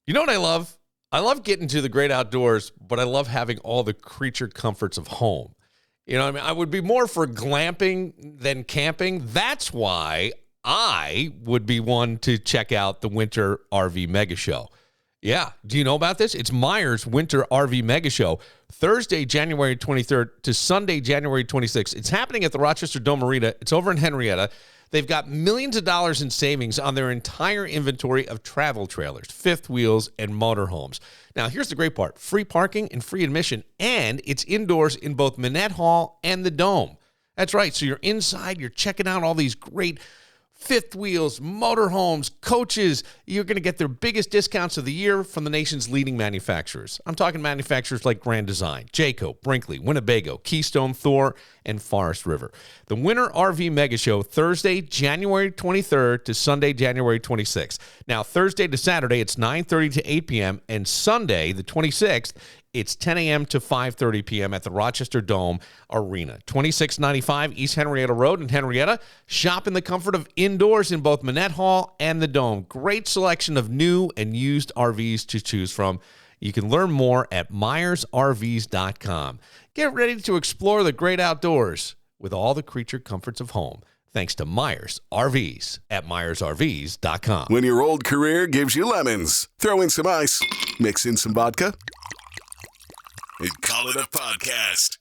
You know what I love? I love getting to the great outdoors, but I love having all the creature comforts of home. You know what I mean? I would be more for glamping than camping. That's why I would be one to check out the Winter RV Mega Show. Yeah. Do you know about this? It's Myers Winter RV Mega Show, Thursday, January 23rd to Sunday, January 26th. It's happening at the Rochester Dome Arena. It's over in Henrietta. They've got millions of dollars in savings on their entire inventory of travel trailers, fifth wheels, and motorhomes. Now, here's the great part. Free parking and free admission, and it's indoors in both Minette Hall and the Dome. That's right. So you're inside, you're checking out all these great fifth wheels, motorhomes, coaches. You're going to get their biggest discounts of the year from the nation's leading manufacturers. I'm talking manufacturers like Grand Design, Jayco, Brinkley, Winnebago, Keystone, Thor, and Forest River. The Winter RV Mega Show, Thursday, January 23rd to Sunday, January 26th. Now, Thursday to Saturday, it's 9:30 to 8 p.m., and Sunday, the 26th, it's 10 a.m. to 5:30 p.m. at the Rochester Dome Arena. 2695 East Henrietta Road in Henrietta. Shop in the comfort of indoors in both Minette Hall and the Dome. Great selection of new and used RVs to choose from. You can learn more at myersrvs.com. Get ready to explore the great outdoors with all the creature comforts of home. Thanks to Myers RVs at myersrvs.com. When your old career gives you lemons, throw in some ice, mix in some vodka, and call it a podcast.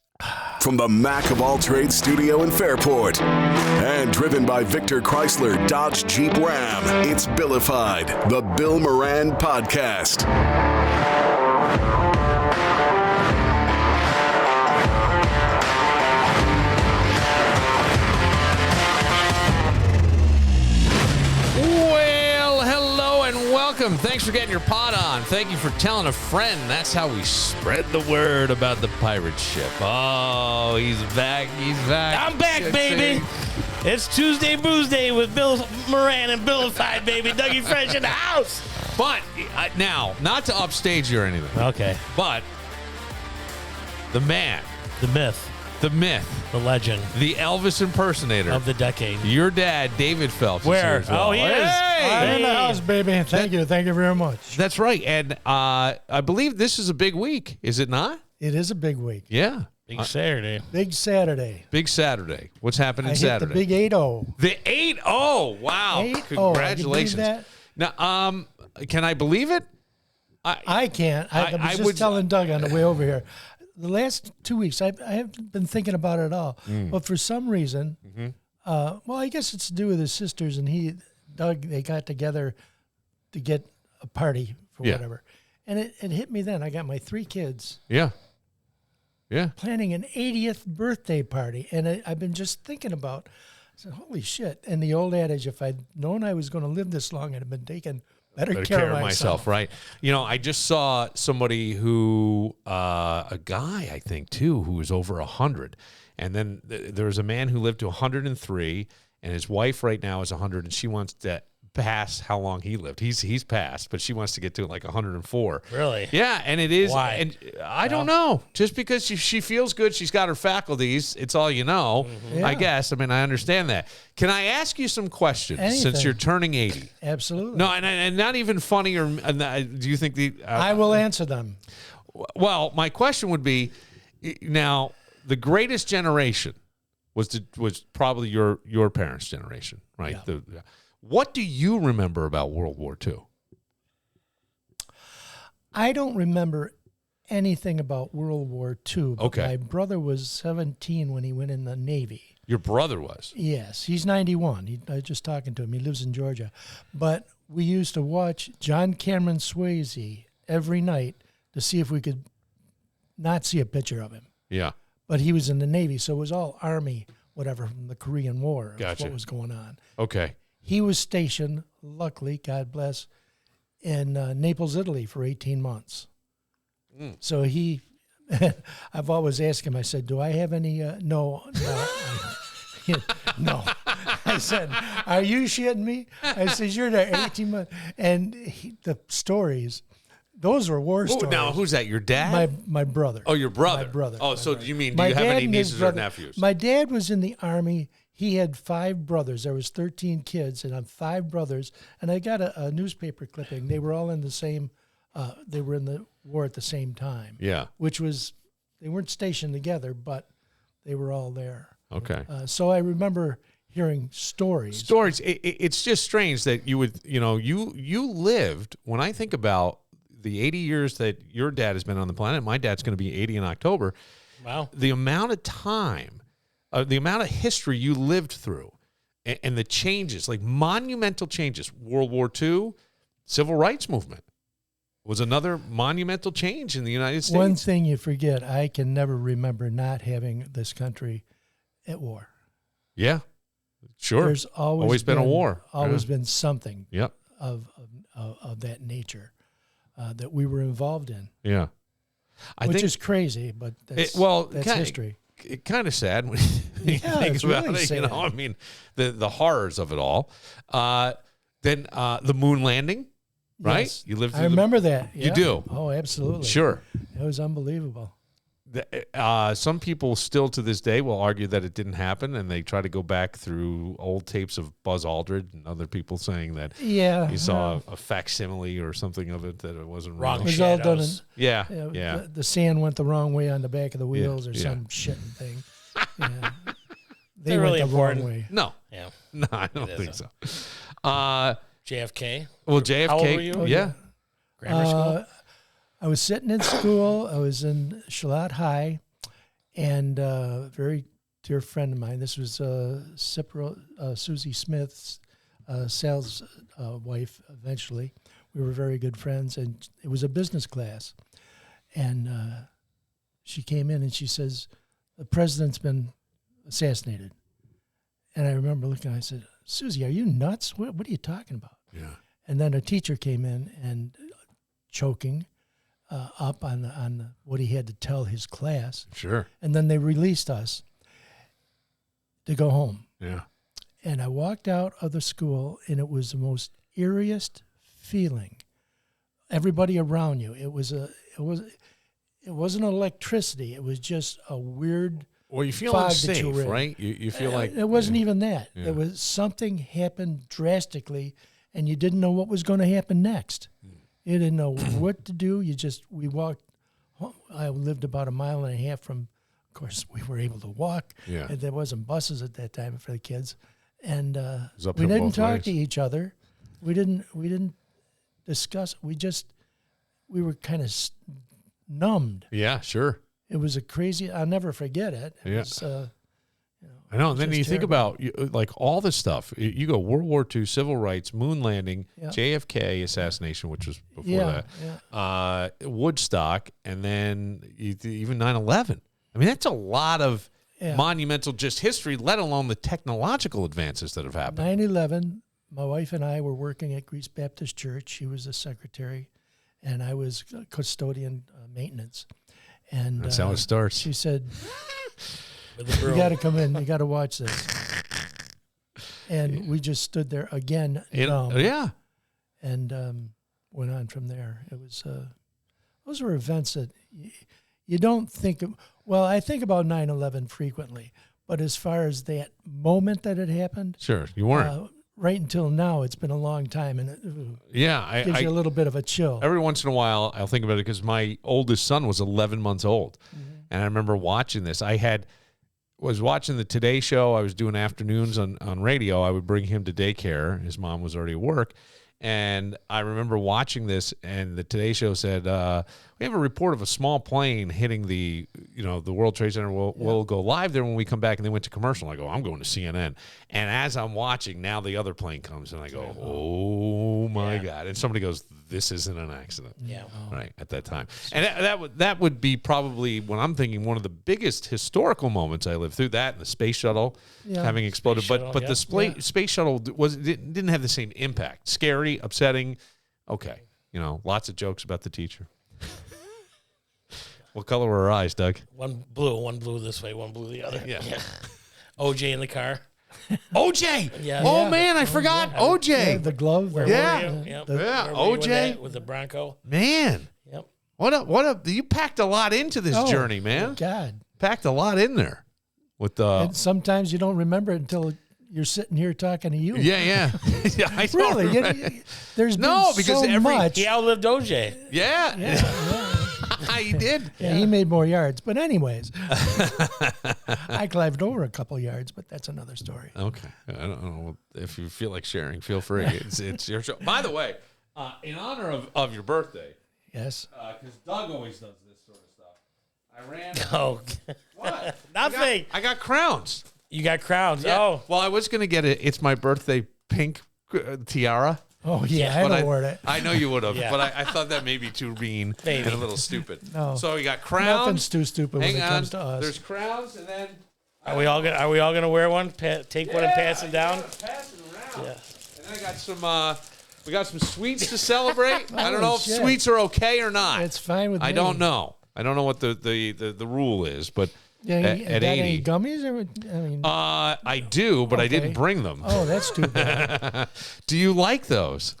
From the Mac of All Trades studio in Fairport and driven by Victor Chrysler Dodge Jeep Ram, it's Billified, the Bill Moran Podcast. Welcome. Thanks for getting your pot on. Thank you for telling a friend. That's how we spread the word about the pirate ship. Oh, he's back. He's back. I'm back, baby. It's Tuesday Booze Day with Bill Moran and Billified, baby. Dougie Fresh in the house. But now, not to upstage you or anything. Okay. But the man, the myth, the legend, the Elvis impersonator of the decade. Your dad, David Phelps. Where? Is here as well. Oh, he is. I'm in the house, baby. Thank you very much. That's right. And I believe this is a big week, is it not? It is a big week. Yeah. Big Saturday. Big Saturday. Big Saturday. What's happening I hit Saturday? The big 8-0. The 8-0. Wow. 8-0. Congratulations. Can you believe that? Now, can I believe it? I can't. I was just telling Doug on the way over here. The last 2 weeks, I haven't been thinking about it at all. But for some reason, well, I guess it's to do with his sisters and Doug, they got together to get a party for whatever. And it hit me then. I got my 3 kids. Yeah. Planning an 80th birthday party. And I've been just thinking about, I said, holy shit. And the old adage, if I'd known I was going to live this long, I'd have been taking better care of myself. Right. You know, I just saw somebody who, a guy, I think, too, who was over 100. And then there was a man who lived to 103, and his wife right now is 100, and she wants to pass how long he lived. He's passed, but she wants to get to like 104. Really? Yeah, and it is. Why? And I don't know. Just because she feels good, she's got her faculties. It's all you know, I guess. I mean, I understand that. Can I ask you some questions since you're turning 80? Absolutely. No, and not even funny or do you think I will answer them. Well, my question would be, now the greatest generation was probably your parents' generation, right? Yeah. What do you remember about World War II? I don't remember anything about World War II. But Okay. my brother was 17 when he went in the Navy. Your brother was? Yes, he's 91. I was just talking to him. He lives in Georgia. But we used to watch John Cameron Swayze every night to see if we could not see a picture of him. Yeah. But he was in the Navy, so it was all Army, whatever, from the Korean War. Gotcha. What was going on. Okay. He was stationed, luckily, God bless, in Naples, Italy for 18 months. So I've always asked him, I said, do I have any, no. No. I said, are you shitting me? I said, you're there 18 months. And the stories, those were war stories. Now, who's that, your dad? My brother. Oh, your brother. My brother. Oh, my so brother. you mean, do you have any nieces or nephews? My dad was in the Army. He had 5 brothers. There was 13 kids, and I'm 5 brothers. And I got a newspaper clipping. They were all in the same they were in the war at the same time. Yeah. Which was, they weren't stationed together, but they were all there. Okay. So I remember hearing stories. It's just strange that you would, you lived, when I think about the 80 years that your dad has been on the planet, my dad's going to be 80 in October. Wow. The amount of time, the amount of history you lived through and the changes, like monumental changes, World War II, Civil Rights Movement was another monumental change in the United States. One thing you forget, I can never remember not having this country at war. Yeah, sure. There's always been a war. Always been something Yep. of that nature that we were involved in. Yeah. Which is crazy, but that's history. It's kind of sad when you think about really it. sad. I mean, the horrors of it all. Then the moon landing, right? Yes. You lived. I remember that. You Yeah. do. Oh, absolutely. Sure. It was unbelievable. Some people still to this day will argue that it didn't happen, and they try to go back through old tapes of Buzz Aldrin and other people saying that he saw a facsimile or something of it, that it wasn't Wrong real. It was all done in, Yeah. The sand went the wrong way on the back of the wheels or some shitting thing. Yeah. They They're went really the important. wrong way. No. Yeah. No, I don't think isn't. so. JFK. Well, JFK. How old were you? Yeah. Grammar school. I was sitting in school. I was in Charlotte High, and a very dear friend of mine, this was Susie Smith's sales wife eventually. We were very good friends, and it was a business class. And she came in and she says, the president's been assassinated. And I remember looking, I said, Susie, are you nuts? What are you talking about? Yeah. And then a teacher came in and choking up on what he had to tell his class. Sure. And then they released us to go home. Yeah. And I walked out of the school, and it was the most eeriest feeling. Everybody around you. It wasn't electricity. It was just a weird. Well, you feel fog that unsafe, you were in. right? You feel like It wasn't even that. Yeah. It was something happened drastically, and you didn't know what was going to happen next. You didn't know what to do. We walked. I lived about 1.5 miles from. Of course, we were able to walk. Yeah. And there wasn't buses at that time for the kids, and was uphill we didn't both talk ways. to each other. We didn't discuss. We were kind of numbed. Yeah, sure. It was a crazy. I'll never forget it. It Yeah. was, I know. And then just you think terrible. about like all this stuff. You go World War II, civil rights, moon landing, Yeah. JFK assassination, which was before Yeah, that, Woodstock, and then even 9/11. I mean, that's a lot of monumental just history, let alone the technological advances that have happened. 9/11. My wife and I were working at Greece Baptist Church. She was the secretary, and I was custodian maintenance. And That's how it starts. She said, With the "You broom. got to come in. You got to watch this." And we just stood there again, numb, Yeah. and went on from there. It was those were events that you don't think of. Well, I think about 9/11 frequently, but as far as that moment that it happened, Sure. You weren't. right until now, it's been a long time, and it gives you a little bit of a chill. Every once in a while, I'll think about it because my oldest son was 11 months old. And I remember watching this. Was watching the Today Show. I was doing afternoons on radio. I would bring him to daycare. His mom was already at work. And I remember watching this, and the Today Show said, we have a report of a small plane hitting the World Trade Center. We'll go live there when we come back. And they went to commercial. I go, I'm going to CNN. And as I'm watching, now the other plane comes, and I go, oh, my God. And somebody goes, this isn't an accident. Yeah. Right, at that time. And that would be probably, when I'm thinking, one of the biggest historical moments I lived through, that and the space shuttle having exploded. Space But shuttle, the space shuttle didn't have the same impact. Scary, upsetting. Okay. Lots of jokes about the teacher. What color were her eyes, Doug? One blue this way, one blue the other. Yeah. OJ in the car. OJ! Yeah. Oh, Yeah. man, I forgot. Yeah, OJ! the glove. Where Yeah. were you? Yep. The- Yeah, Where were you with OJ. that- with the Bronco. Man, Yep. what up? You packed a lot into this Oh, journey, man. God. Packed a lot in there. With And sometimes you don't remember it until you're sitting here talking to you. Yeah. Yeah, I don't Really? remember. There's No, been because so much. He outlived OJ. Yeah. He did. Yeah, he made more yards. But anyways, I climbed over a couple yards, but that's another story. Okay. I don't know if you feel like sharing. Feel free. It's your show. By the way, in honor of your birthday, Yes. because Doug always does this sort of stuff, I ran. Oh, What? nothing. I got crowns. You got crowns. Yeah. Oh, Well, I was going to get it's my birthday pink tiara. Oh, yeah, But I don't wear it. I know you would have, Yeah. but I thought that may be too mean Maybe. and a little stupid. No. So we got crowns. Nothing's too stupid when Hang it on. comes to us. There's crowns, and then are we all gonna wear one? Take one and pass it down. Pass it around. Yeah. And then I got some. We got some sweets to celebrate. I don't know if shit. sweets are okay or not. It's fine with me. I don't know. I don't know what the rule is, but Yeah, at got 80, any gummies? I mean, I do, but I didn't Okay. bring them. oh, that's too bad. Do you like those?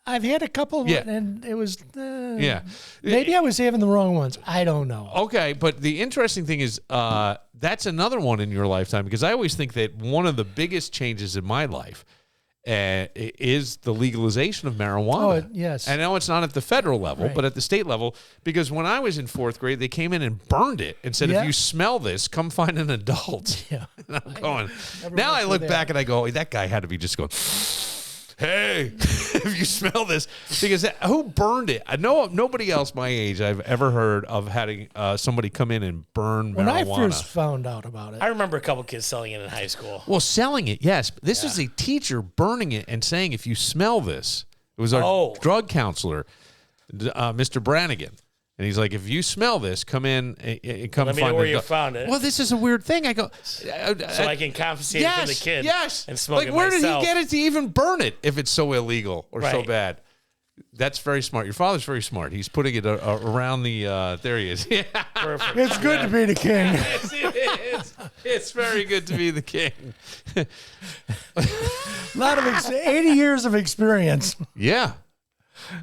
I've had a couple, Yeah. and it was Yeah. maybe I was having the wrong ones. I don't know. Okay, but the interesting thing is that's another one in your lifetime, because I always think that one of the biggest changes in my life is the legalization of marijuana. Oh, yes. I know it's not at the federal level, Right. but at the state level, because when I was in 4th grade, they came in and burned it and said, Yeah. if you smell this, come find an adult. Yeah. And I'm going, never now went I through look that. back and I go, that guy had to be just going, hey, if you smell this, because who burned it? I know nobody else my age I've ever heard of having somebody come in and burn When marijuana. I first found out about it, I remember a couple kids selling it in high school. Well, selling it, yes. But this is a teacher burning it and saying, if you smell this, it was our drug counselor, Mr. Brannigan. And he's like, if you smell this, come in and come Let me find know where an you adult." found it. Well, this is a weird thing. I go, So I can compensate for the kid. Yes. And smoke like, it where myself. did he get it to even burn it if it's so illegal or so Right. bad? That's very smart. Your father's very smart. He's putting it around the. There he is. Yeah. Perfect. it's good to be the king. Yes, it is. It's very good to be the king. A lot of 80 years of experience. Yeah.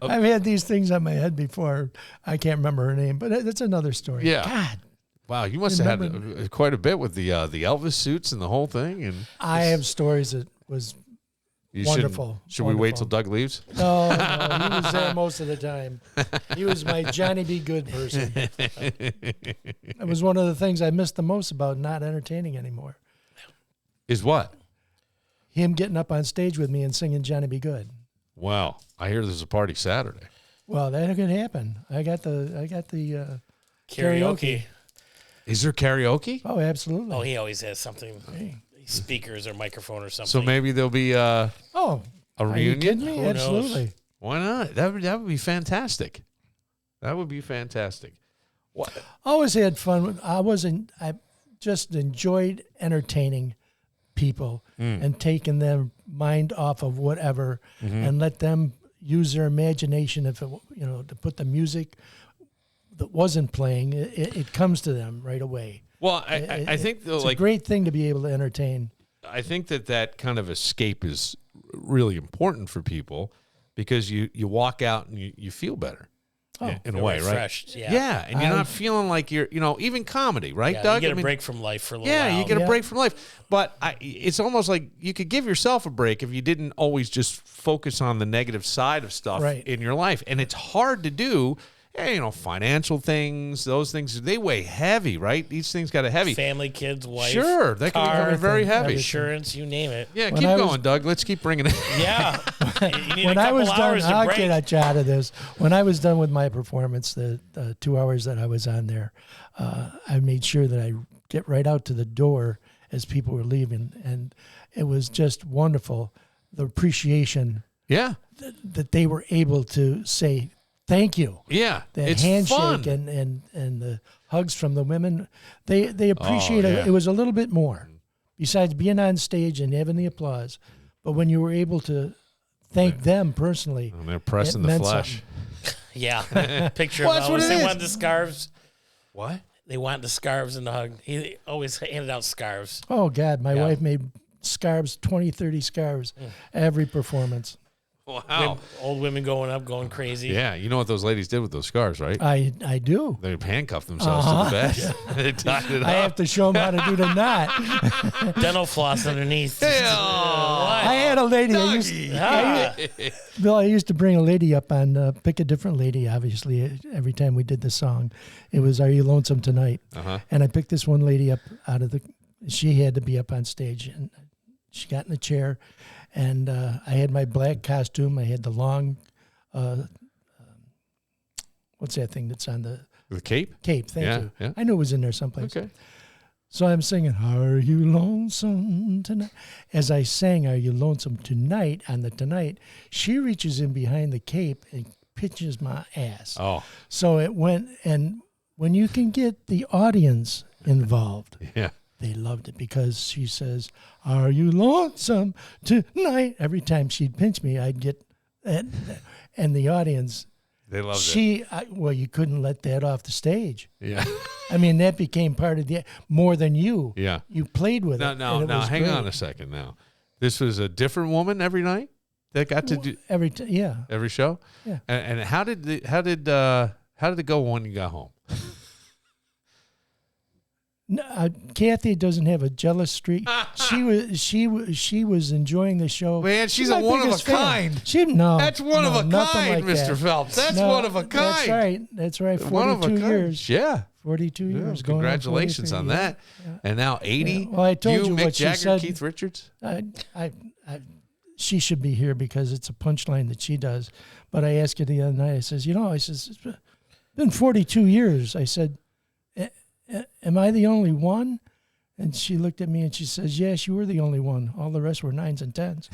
I've had these things on my head before. I can't remember her name, but that's another story. Yeah. God, Wow, you must have had quite a bit with the Elvis suits and the whole thing. And I have stories that was you wonderful. Should we wait till Wonderful. Doug leaves? No, he was there most of the time. He was my Johnny B. Good person. It was one of the things I missed the most about not entertaining anymore. Is what? Him getting up on stage with me and singing Johnny B. Good. Wow, I hear there's a party Saturday. Well, that could happen. I got the Karaoke. Is there karaoke? Oh, absolutely. Oh, he always has something, speakers or microphone or something. So maybe there'll be Oh, a are you reunion. kidding me? Who knows? Absolutely. Why not? That would be fantastic. That would be fantastic. What? Always had fun. I just enjoyed entertaining people and taking their mind off of whatever and let them use their imagination. If it, to put the music that wasn't playing, it comes to them right away. Well, I think though, It's like a great thing to be able to entertain. I think that kind of escape is really important for people, because you walk out and you feel better in a way, right? Refreshed, yeah. Yeah, and you're not feeling like you're, even comedy, right, Yeah, Doug? you get a break from life for a little Yeah, while. you get a Yeah. break from life. But it's almost like you could give yourself a break if you didn't always just focus on the negative side of stuff Right. in your life. And it's hard to do. Financial things, those things, they weigh heavy, right? Each thing's got a heavy. Family, kids, wife, Sure, that can car, be very heavy. insurance, you name it. Yeah, When keep I going, was- Doug. Let's keep bringing it. Yeah. You need When a I couple was done, hours to I'll break. get you out of this. When I was done with my performance, the 2 hours that I was on there, I made sure that I get right out to the door as people were leaving, and it was just wonderful. The appreciation Yeah, that they were able to say thank you. yeah. That It's handshake fun. and the hugs from the women, they appreciate yeah. it. It was a little bit more, besides being on stage and having the applause. But when you were able to thank them personally, And they're pressing it the meant flesh. something. Yeah. Picture Well, of that's what Elvis. it They is. wanted the scarves. What? They want the scarves and the hug. He always handed out scarves. Oh, God, my Yeah. wife made scarves, 20, 30 scarves, every performance. Wow. Old women going crazy. Yeah, you know what those ladies did with those scars, right? I do. They handcuffed themselves to the bed. They tied it up. I have to show them how to do the knot. Dental floss underneath. I had a lady. I used to bring a lady up on pick a different lady. Obviously, every time we did the song, it was "Are You Lonesome Tonight?" And I picked this one lady up out of the. She had to be up on stage, and she got in a chair, and I had my black costume. I had the long, what's that thing that's on the cape? Cape. Thank you. Yeah. I knew it was in there someplace. Okay. So I'm singing, "Are you lonesome tonight?" As I sang, "Are you lonesome tonight?" on the tonight, she reaches in behind the cape and pinches my ass. Oh. So it went, and when you can get the audience involved, Yeah. they loved it because she says, "Are you lonesome tonight?" Every time she'd pinch me, I'd get, and the audience, They loved it. well, you couldn't let that off the stage. Yeah. I mean, that became part of the, more than you. Yeah. You played with it. Now, hang on a second now. This was a different woman every night that got to do every show? Yeah. And how did it go when you got home? No, Kathy doesn't have a jealous streak. She was enjoying the show. Man, she's my a one of a biggest fan. kind. That's one of a nothing kind, like Mr. that. Phelps. That's No, one of a kind. That's right. 42 One of a kind. years. Yeah. 42 Yeah, years. Going congratulations on 43, that. And now 80. Yeah. Well, I told you Mick what she Jagger, said. Keith Richards. She should be here because it's a punchline that she does. But I asked her the other night. I says, it's been 42 years. I said, am I the only one? And she looked at me and she says, "Yes, you were the only one. All the rest were 9s and 10s."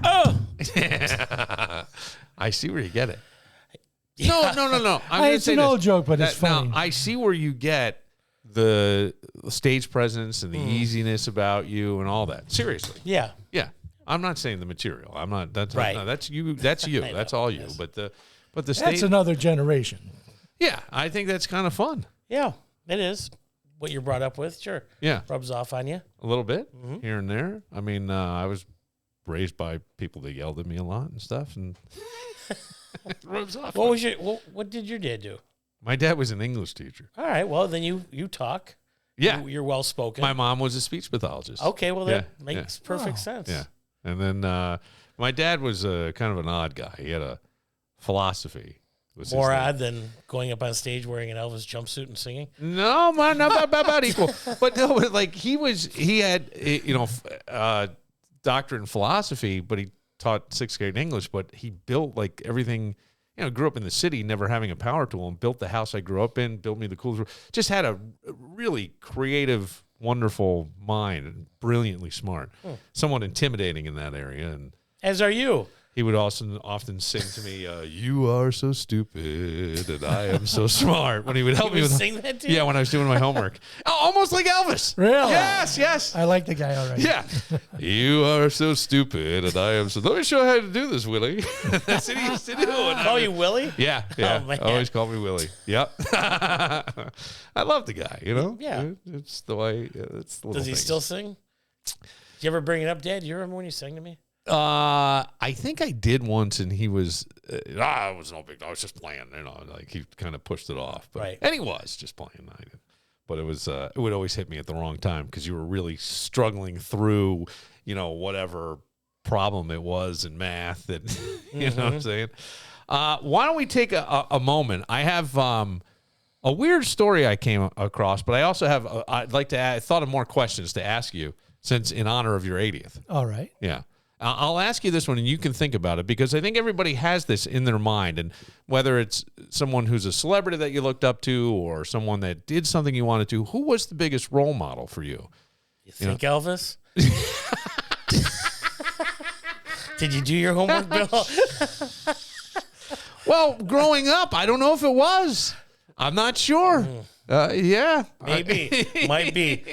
Oh! I see where you get it. No. It's an old joke, but it's funny. Now, I see where you get the stage presence and the easiness about you and all that. Seriously. Yeah. Yeah. I'm not saying the material. I'm not. That's right. No, that's you. That's you. That's all you. Yes. But the stage. That's another generation. Yeah, I think that's kind of fun. Yeah. It is what you're brought up with. Sure. Yeah. Rubs off on you. A little bit here and there. I mean, I was raised by people that yelled at me a lot and stuff, and it rubs off. What did your dad do? My dad was an English teacher. All right. Well, then you talk. Yeah. You're well spoken. My mom was a speech pathologist. Okay. Well, that makes perfect sense. Yeah. And then my dad was kind of an odd guy. He had a philosophy. More odd than going up on stage wearing an Elvis jumpsuit and singing? No, man, not about equal. But no, like he had, doctorate in philosophy, but he taught 6th grade English, but he built like everything, grew up in the city, never having a power tool, and built the house I grew up in, built me the coolest room. Just had a really creative, wonderful mind and brilliantly smart. Somewhat intimidating in that area. And as are you. He would also often sing to me, "You are so stupid and I am so smart." When he would help me with sing that to you? Yeah, when I was doing my homework. Almost like Elvis. Really? Yes. I like the guy already. Yeah. "You are so stupid and I am so..." Let me show you how to do this, Willie. That's what he used to do. Call you Willie? Yeah. Oh, man. Always call me Willie. Yep. I love the guy, Yeah. It's the way, it's the little Does he things. still sing? Did you ever bring it up, Dad? Do you remember when you sang to me? I think I did once, and he was, it was no big deal. I was just playing, like he kind of pushed it off. But, right. And he was just playing. But it was, it would always hit me at the wrong time because you were really struggling through, whatever problem it was in math that, you know what I'm saying? Why don't we take a moment? I have, a weird story I came across, but I also have, I'd like to add, I thought of more questions to ask you since in honor of your 80th. All right. Yeah. I'll ask you this one, and you can think about it, because I think everybody has this in their mind, and whether it's someone who's a celebrity that you looked up to or someone that did something you wanted to, who was the biggest role model for you? You think Elvis? Did you do your homework, Bill? Well, growing up, I don't know if it was. I'm not sure. Yeah. Maybe. Might be.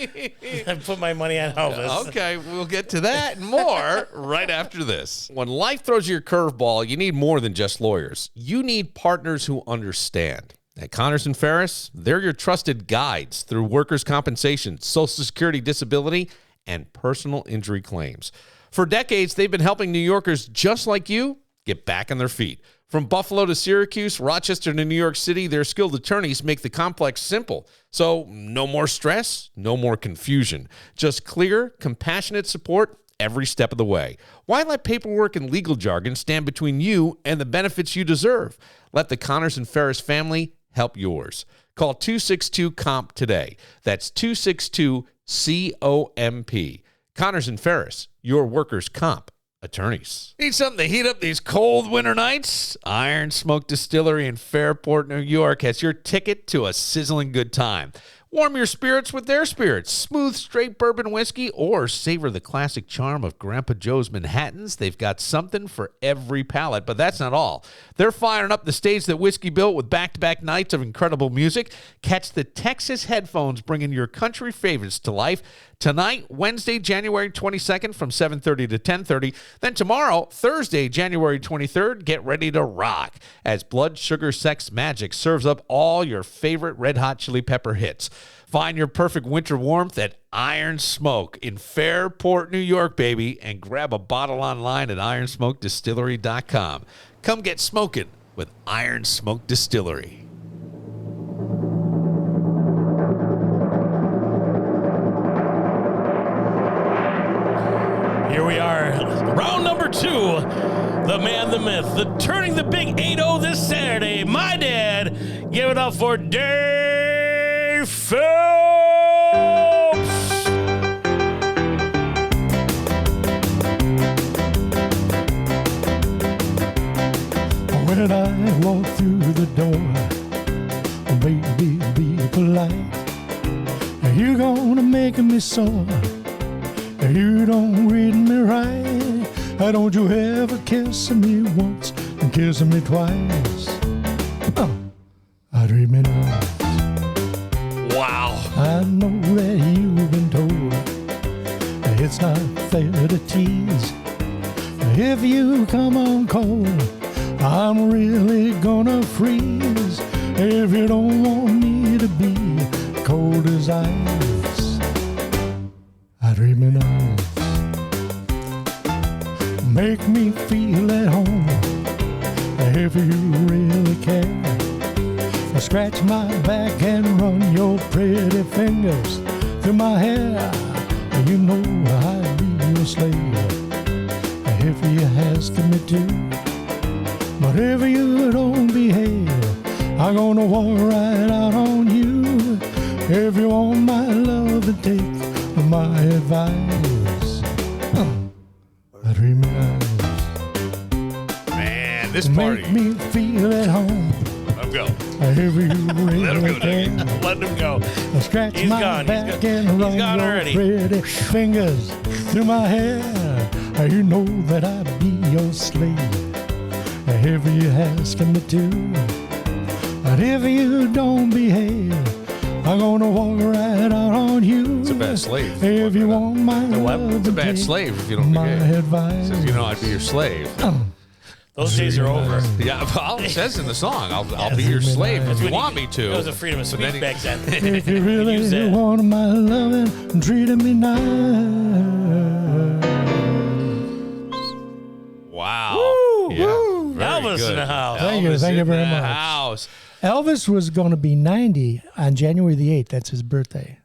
I put my money on Elvis. Okay, we'll get to that and more right after this. When life throws you a curveball, you need more than just lawyers. You need partners who understand. At Connors & Ferris, they're your trusted guides through workers' compensation, Social Security disability, and personal injury claims. For decades, they've been helping New Yorkers just like you get back on their feet. From Buffalo to Syracuse, Rochester to New York City, their skilled attorneys make the complex simple. So no more stress, no more confusion. Just clear, compassionate support every step of the way. Why let paperwork and legal jargon stand between you and the benefits you deserve? Let the Connors and Ferris family help yours. Call 262-COMP today. That's 262-COMP. Connors and Ferris, your workers' comp attorneys. Need something to heat up these cold winter nights? Iron Smoke Distillery in Fairport, New York has your ticket to a sizzling good time. Warm your spirits with their spirits. Smooth, straight bourbon whiskey, or savor the classic charm of Grandpa Joe's Manhattans. They've got something for every palate, but that's not all. They're firing up the stage that whiskey built with back-to-back nights of incredible music. Catch the Texas headphones bringing your country favorites to life. Tonight, Wednesday, January 22nd from 7:30 to 10:30. Then tomorrow, Thursday, January 23rd, get ready to rock as Blood Sugar Sex Magic serves up all your favorite Red Hot Chili Pepper hits. Find your perfect winter warmth at Iron Smoke in Fairport, New York, baby, and grab a bottle online at ironsmokedistillery.com. Come get smoking with Iron Smoke Distillery. Here we are, round number 2. The man, the myth, the turning the big 8-0 this Saturday. My dad, give it up for Dave Phelps. When I walk through the door, baby, be polite. You're gonna make me sore. You don't read me right. Don't you ever kiss me once and kiss me twice. Oh, I dream it out. Wow. I know that you've been told it's not fair to tease. If you come on cold, I'm really gonna freeze. If you don't want me to be cold as ice, I dream it out. Make me feel at home if you really care. Scratch my back and run your pretty fingers through my hair. You know I'd be your slave if you ask me to. But if you don't behave, I'm gonna walk right out on you. If you want my love, then take my advice. I dream it out. Man, this party. Make me feel at home. Let him go. If you really Let him go, care. Dougie. Let him go. Scratch He's my gone. back and run gone your already. pretty fingers through my hair. You know that I'd be your slave if you ask me to. But if you don't behave, I'm gonna walk right out on you. It's a bad slave. If you want my love, It's a bad take slave if you don't my behave. advice. Says, you know, I'd be your slave. Those days are over. Yeah, well, it says in the song, I'll be your slave if you want me to. It was a freedom of But then speech back then. If you really Use that. want my loving, treat me nice. Wow. Woo, Yeah, woo. very Elvis good. in the house. Thank you Elvis very in the much. house. Elvis was going to be 90 on January the 8th. That's his birthday.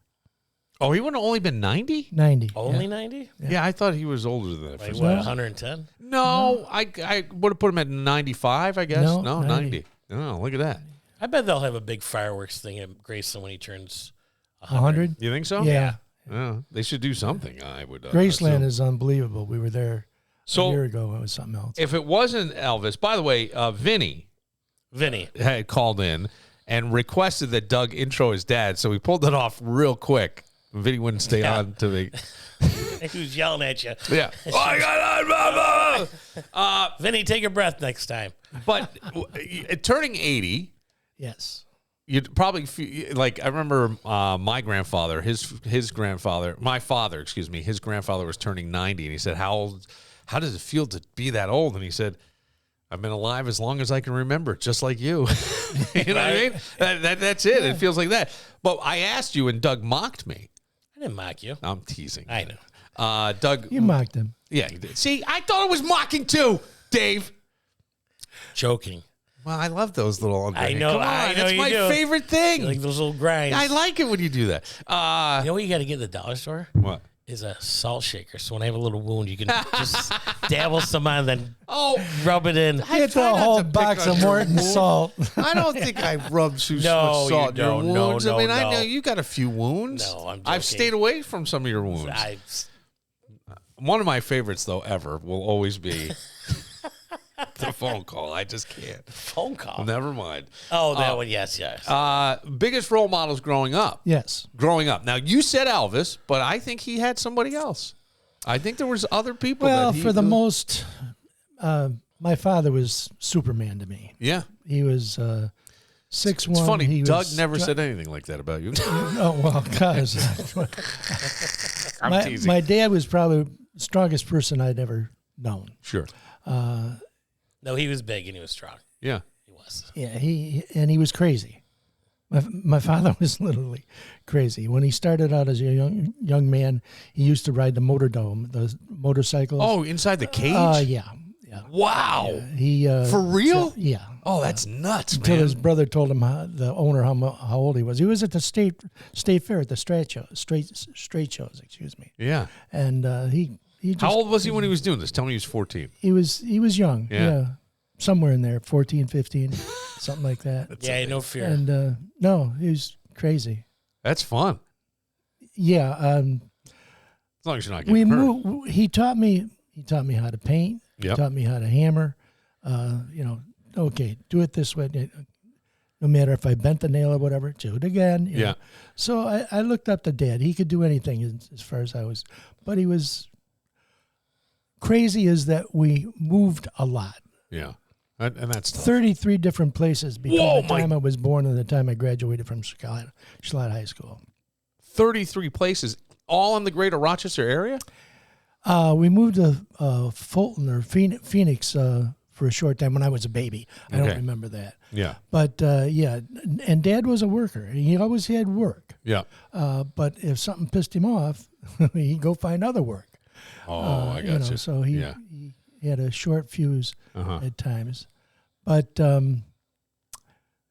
Oh, he would have only been 90? 90. Only yeah. 90? Yeah, I thought he was older than that. Like For what, some- 110? No, I would have put him at 95, I guess. No, No, 90. 90. Oh, look at that. I bet they'll have a big fireworks thing at Graceland when he turns 100? You think so? Yeah. Yeah, they should do something, I would Graceland assume. is unbelievable. We were there So- a year ago. It was something else. If it wasn't Elvis, by the way, Vinny had called in and requested that Doug intro his dad, so we pulled it off real quick. Vinny wouldn't stay Yeah. on to me. Who's yelling at you? Yeah. Oh, I got on, Vinny, take a breath next time. But turning 80, Yes. you'd probably feel, like, I remember my grandfather, his grandfather, my father, excuse me, his grandfather was turning 90, and he said, how does it feel to be that old? And he said, I've been alive as long as I can remember, just like you. You know what I mean? That's it. It feels like that. But I asked you, and Doug mocked me. I didn't mock you. I'm teasing. I know. Doug. You mocked him. Yeah, he did. See, I thought it was mocking too, Dave. Joking. Well, I love those little underhand. I know. Come on, I know that's you my do. favorite thing. You like those little grinds. I like it when you do that. You know what you got to get at the dollar store? What? Is a salt shaker. So when I have a little wound, you can just dabble some on, then rub it in. Get the whole box of Morton salt. I don't think I rubbed too much No, salt you in your don't. wounds. No, I mean, no, I know no. you got a few wounds. No, I'm I've joking. stayed away from some of your wounds. One of my favorites, though, ever will always be the phone call. I just can't. Phone call? Never mind. Oh, that one. Yes. Biggest role models growing up. Yes. Growing up. Now, you said Elvis, but I think he had somebody else. I think there was other people. Well, for the most, my father was Superman to me. Yeah. He was 6'1". It's funny. Doug was never said anything like that about you. Oh, well, because I'm teasing. my dad was probably the strongest person I'd ever known. Sure. No, he was big and he was strong. Yeah. He was. Yeah, he was crazy. My father was literally crazy. When he started out as a young man, he used to ride the motordome, the motorcycles. Oh, inside the cage? Yeah. Wow. Yeah, he For real? yeah. Oh, that's nuts, Until man. his brother told him, the owner, how old he was. He was at the state fair at the straight shows, excuse me. Yeah. And he just, How old was he when he was doing this? Tell me he was 14. He was young. Yeah. Yeah. Somewhere in there, 14, 15, something like that. Yeah, no fear. And no, he was crazy. That's fun. Yeah. As long as you're not getting hurt. He taught me how to paint. Yep. He taught me how to hammer. Okay, do it this way. No matter if I bent the nail or whatever, do it again. You know. So I looked up to Dad. He could do anything as far as I was. But he was crazy is that we moved a lot. Yeah. And that's tough. 33 different places between the time I was born and the time I graduated from Charlotte High School. 33 places, all in the greater Rochester area? We moved to Fulton or Phoenix for a short time when I was a baby. I don't remember that. Yeah. But, and Dad was a worker. He always had work. Yeah. But if something pissed him off, he'd go find other work. Oh, I got you. So he had a short fuse at times. But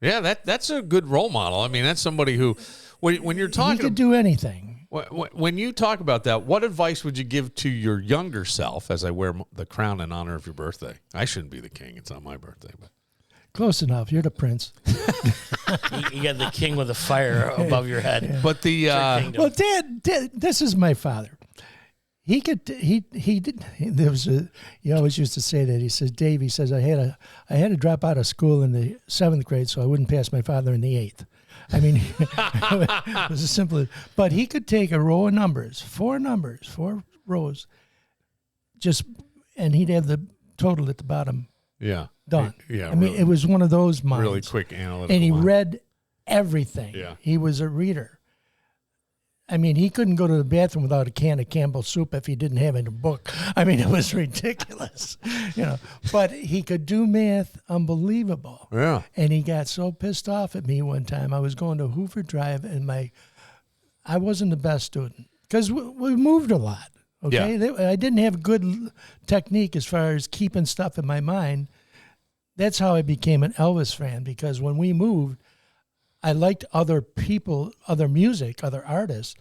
that's a good role model. I mean, that's somebody who, when you're talking, he could do anything. When you talk about that, what advice would you give to your younger self? As I wear the crown in honor of your birthday, I shouldn't be the king. It's not my birthday, but close enough. You're the prince. You got the king with the fire above your head. Yeah. But the well, Dad, this is my father. He always used to say that. He says, Dave, he says, I had to drop out of school in the 7th grade so I wouldn't pass my father in the 8th. I mean, it was as simple as, but he could take a row of numbers, four rows, and he'd have the total at the bottom. Yeah. Done. Yeah. I mean, it was one of those minds. Really quick analytical. And he mind. read everything. Yeah. He was a reader. I mean, he couldn't go to the bathroom without a can of Campbell's soup if he didn't have it in a book. I mean, it was ridiculous, But he could do math unbelievable. Yeah. And he got so pissed off at me one time. I was going to Hoover Drive, and I wasn't the best student because we moved a lot. Okay, Yeah. I didn't have good technique as far as keeping stuff in my mind. That's how I became an Elvis fan, because when we moved, I liked other people, other music, other artists,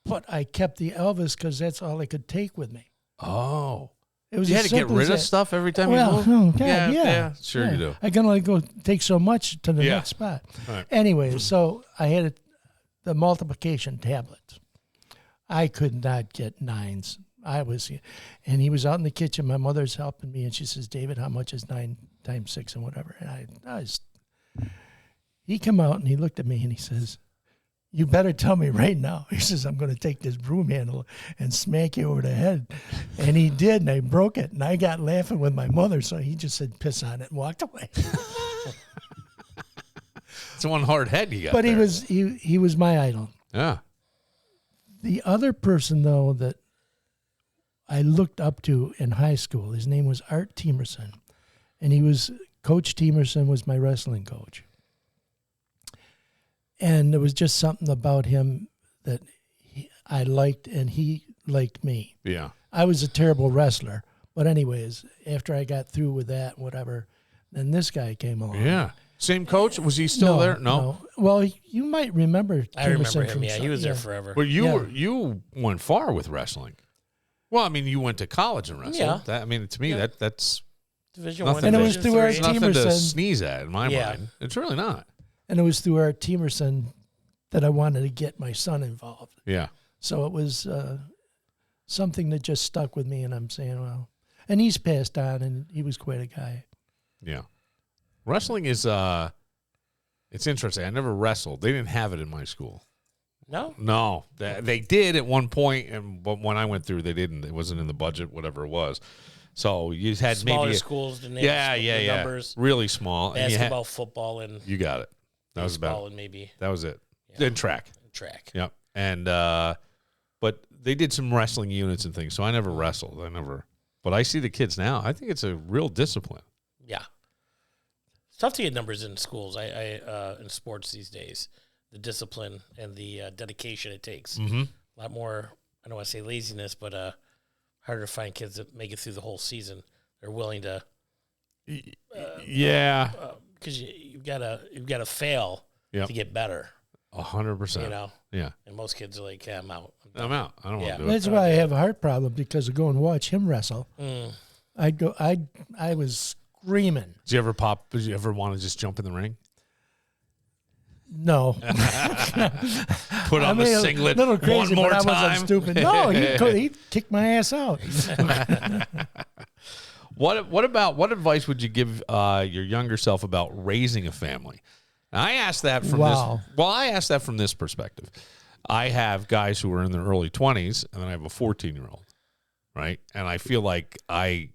but I kept the Elvis because that's all I could take with me. Oh. It was You had to get rid of stuff every time you moved? Oh, God, yeah. Sure you do. I can only go take so much to the next spot. Right. Anyway, so I had the multiplication tablet. I could not get 9s. And he was out in the kitchen. My mother's helping me, and she says, David, how much is 9 times 6 and whatever? And he come out and he looked at me and he says, you better tell me right now. He says, I'm going to take this broom handle and smack you over the head. And he did, and I broke it. And I got laughing with my mother, so he just said, piss on it, and walked away. It's one hard head you got. But there. he was my idol. Yeah. The other person, though, that I looked up to in high school, his name was Art Temerson. And Coach Temerson was my wrestling coach. And there was just something about him that I liked, and he like me. Yeah. I was a terrible wrestler. But anyways, after I got through with that, whatever, then this guy came along. Yeah. Same coach? Was he still there? No. Well, you might remember. I remember him. from Yeah, he was there forever. Well, you went far with wrestling. Well, I mean, you went to college and wrestled. Yeah. That, I mean, to me, that's Division nothing. 1, And it was Division through our 3. team. nothing to Teamerson. sneeze at in my mind. It's really not. And it was through our Teamerson that I wanted to get my son involved. Yeah. So it was something that just stuck with me, and I'm saying, well, and he's passed on, and he was quite a guy. Yeah. Wrestling is, it's interesting. I never wrestled. They didn't have it in my school. No? No. They did at one point, but when I went through, they didn't. It wasn't in the budget, whatever it was. So you had Smaller maybe schools, the names, the numbers, really small. Basketball, football, and you got it. That was about and maybe that was it. Then track. Yep. And but they did some wrestling units and things. So I never wrestled. But I see the kids now. I think it's a real discipline. Yeah. It's tough to get numbers in schools. I in sports these days, the discipline and the dedication it takes. Mm-hmm. A lot more. I don't want to say laziness, but harder to find kids that make it through the whole season. They're willing to. Because you've got to fail to get better. 100%. You know. Yeah. And most kids are like, I'm out. I'm out. I don't want to do it. That's why I have a heart problem, because of go and watch him wrestle. I'd go. I was screaming. Did you ever want to just jump in the ring? No. Put on the singlet little crazy, one more but time. I wasn't stupid. No, he'd kick my ass out. What advice would you give your younger self about raising a family? Now, I asked that from I asked that from this perspective. I have guys who are in their early 20s, and then I have a 14-year-old, right? And I feel like I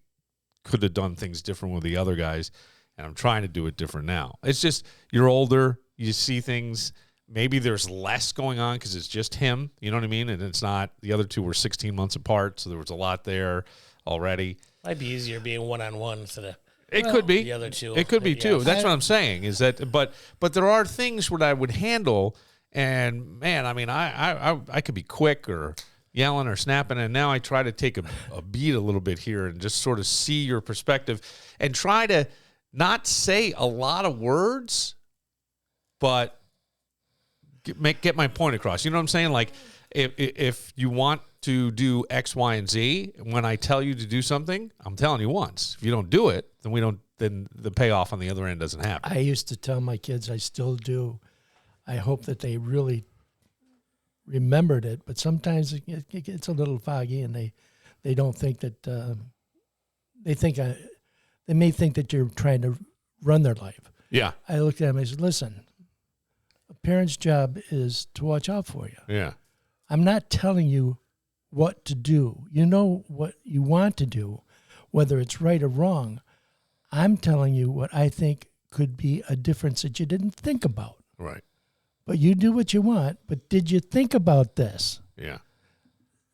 could have done things different with the other guys, and I'm trying to do it different now. It's just you're older, you see things. Maybe there's less going on because it's just him, you know what I mean? And it's not, the other two were 16 months apart, so there was a lot there already. Might be easier being one-on-one instead of could be. The other two. It could be too. That's what I'm saying. Is that, but there are things that I would handle, and man, I mean, I could be quick or yelling or snapping, and now I try to take a beat a little bit here and just sort of see your perspective and try to not say a lot of words, but get my point across. You know what I'm saying? Like, if you want to do X, Y, and Z, when I tell you to do something, I'm telling you once. If you don't do it, then the payoff on the other end doesn't happen. I used to tell my kids, I still do. I hope that they really remembered it, but sometimes it gets a little foggy, and they don't think that they may think that you're trying to run their life. Yeah. I looked at them and I said, listen, a parent's job is to watch out for you. Yeah. I'm not telling you what to do. You know what you want to do, whether it's right or wrong. I'm telling you what I think could be a difference that you didn't think about. Right. But you do what you want, but did you think about this? Yeah.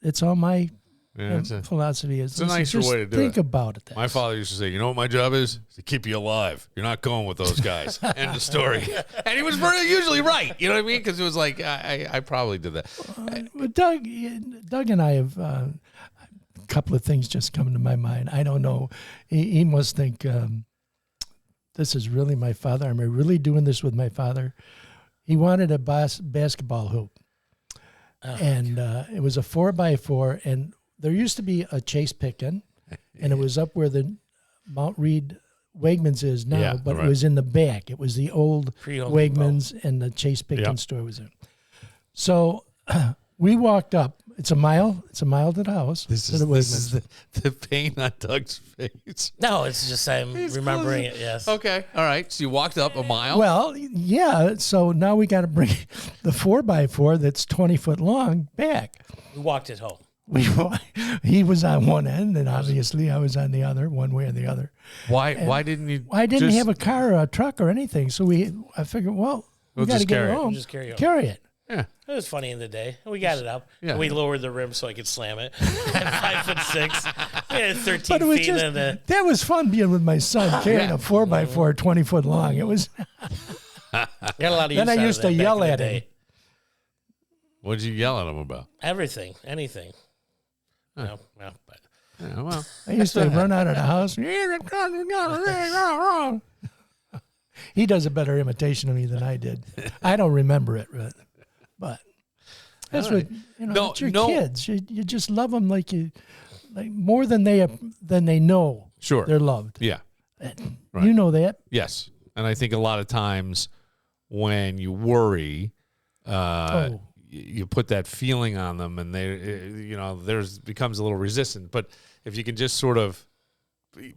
It's all my Yeah, philosophy is. It's a nicer way to do think it. about it. My father used to say, you know what my job is? To keep you alive. You're not going with those guys. End of story. And he was usually right. You know what I mean? Because it was like, I probably did that. Well, Doug and I have a couple of things just come to my mind. I don't know. He must think, this is really my father. Am I really doing this with my father? He wanted a basketball hoop. And it was a 4x4, and there used to be a Chase Pickin, and it was up where the Mount Reed Wegmans is now, but it was in the back. It was the old Wegmans, and the Chase Pickin store was there. So we walked up. It's a mile to the house. This is the pain on Doug's face. No, it's just I'm remembering it, yes. Okay, all right. So you walked up a mile? Well, yeah. So now we got to bring the 4x4 that's 20 foot long back. We walked it home. He was on one end, and obviously I was on the other, one way or the other. Why didn't you? I didn't have a car or a truck or anything, so I figured, well, we got to get it home. We'll just carry it. Yeah. It was funny in the day. We got it up. Yeah. We lowered the rim so I could slam it. At 5'6", we had 13 But it was feet. just, that was fun being with my son, carrying a 4x4 20 foot long. It was. Got a lot of use Then I out of used that to back yell in the at him. day. What did you yell at him about? Everything, anything. No, well, but Yeah, well, I used to run out of the house. He does a better imitation of me than I did. I don't remember it, but that's what it's your kids. You just love them like more than they know. Sure, they're loved. Yeah, right. You know that. Yes, and I think a lot of times when you worry, you put that feeling on them, and there's becomes a little resistant. But if you can just sort of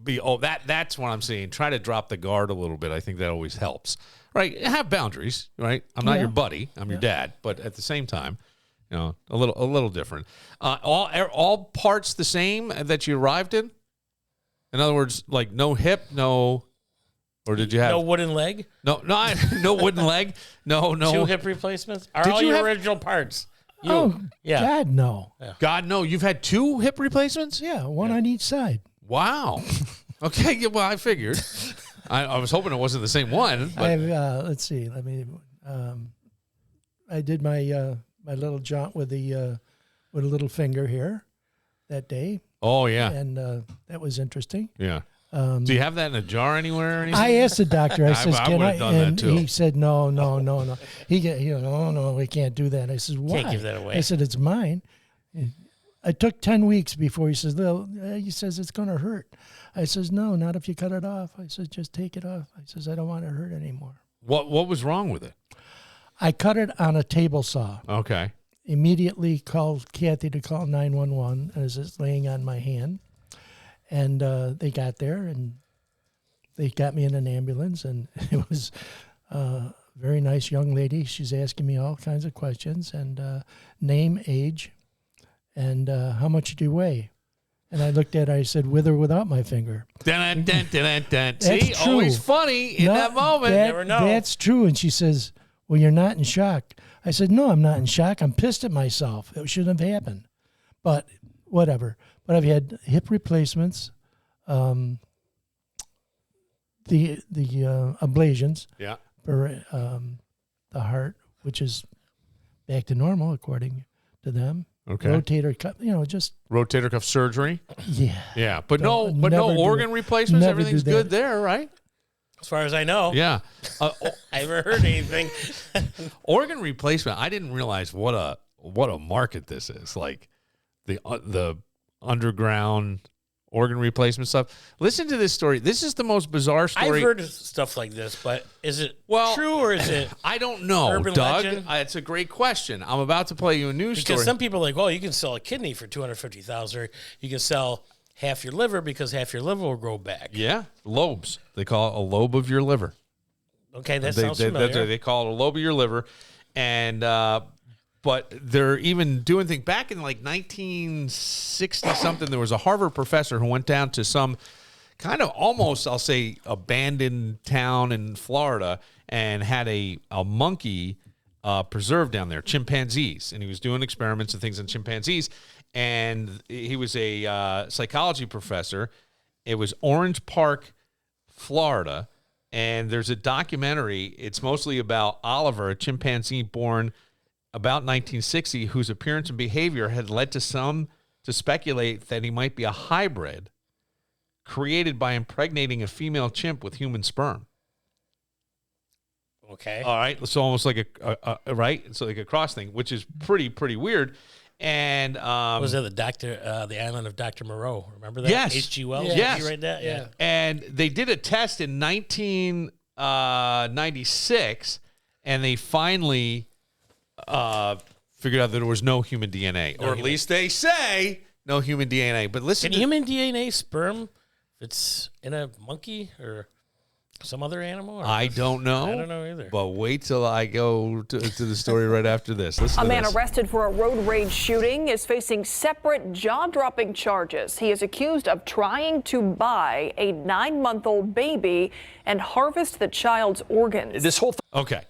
that's what I'm saying. Try to drop the guard a little bit. I think that always helps. Right? Have boundaries. Right? I'm not your buddy. I'm your dad. But at the same time, a little different. All parts the same that you arrived in. In other words, like no hip, no. Or did you have no wooden leg? No wooden leg. No. 2 hip replacements. Are all your original parts? God no. Yeah. God no. You've had 2 hip replacements? Yeah, one on each side. Wow. Okay. Well, I figured. I was hoping it wasn't the same one. But. Let's see. I did my little jaunt with a little finger here that day. Oh yeah. And that was interesting. Yeah. Do you have that in a jar anywhere or anything? I asked the doctor. I said, "Can I?" And that too. He said, "No." No, we can't do that. I said, "Why?" Can't give that away. I said, "It's mine." I took 10 weeks before he says, he says it's going to hurt. I says, "No, not if you cut it off." I said, "Just take it off." I says, "I don't want it to hurt anymore." What was wrong with it? I cut it on a table saw. Okay. Immediately called Kathy to call 911 as it's laying on my hand. And they got there, and they got me in an ambulance, and it was a very nice young lady. She's asking me all kinds of questions, and name, age, and how much do you weigh? And I looked at her, I said, with or without my finger? Dun, dun, dun, dun. That's See, true. always funny in that moment. Never know. That's true. And she says, well, you're not in shock. I said, no, I'm not in shock. I'm pissed at myself. It shouldn't have happened. But whatever. But I've had hip replacements, the ablations for the heart, which is back to normal according to them. Okay. Rotator cuff, just rotator cuff surgery. Yeah. Yeah, but no organ replacements. Everything's good there, right? As far as I know. Yeah. I haven't heard anything. Organ replacement. I didn't realize what a market this is. Like the underground organ replacement stuff. Listen to this story. This is the most bizarre story. I've heard of stuff like this, but is it true or is it I don't know, urban Doug. legend? It's a great question. I'm about to play you a news story. Because some people are like, well, you can sell a kidney for $250,000, or you can sell half your liver because half your liver will grow back. Yeah, lobes. They call it a lobe of your liver. Okay, that sounds familiar. They call it a lobe of your liver, and but they're even doing things back in like 1960 something. There was a Harvard professor who went down to some kind of almost, I'll say, abandoned town in Florida and had a monkey preserved down there, chimpanzees, and he was doing experiments and things on chimpanzees. And he was a psychology professor. It was Orange Park, Florida, and there's a documentary. It's mostly about Oliver, a chimpanzee born about 1960, whose appearance and behavior had led to some to speculate that he might be a hybrid created by impregnating a female chimp with human sperm. Okay. All right. So almost like a right. So like a cross thing, which is pretty weird. And was that the island of Dr. Moreau? Remember that? Yes. H.G. Wells. Yes. Did you read that? Yeah. And they did a test in 1996, and they finally figured out that there was no human DNA, or at least they say no human DNA. But listen, can human DNA sperm if it's in a monkey or some other animal? Or I don't know. I don't know either. But wait till I go to the story right after this. Listen to A man this. arrested for a road rage shooting is facing separate jaw-dropping charges. He is accused of trying to buy a 9-month-old baby and harvest the child's organs. Okay.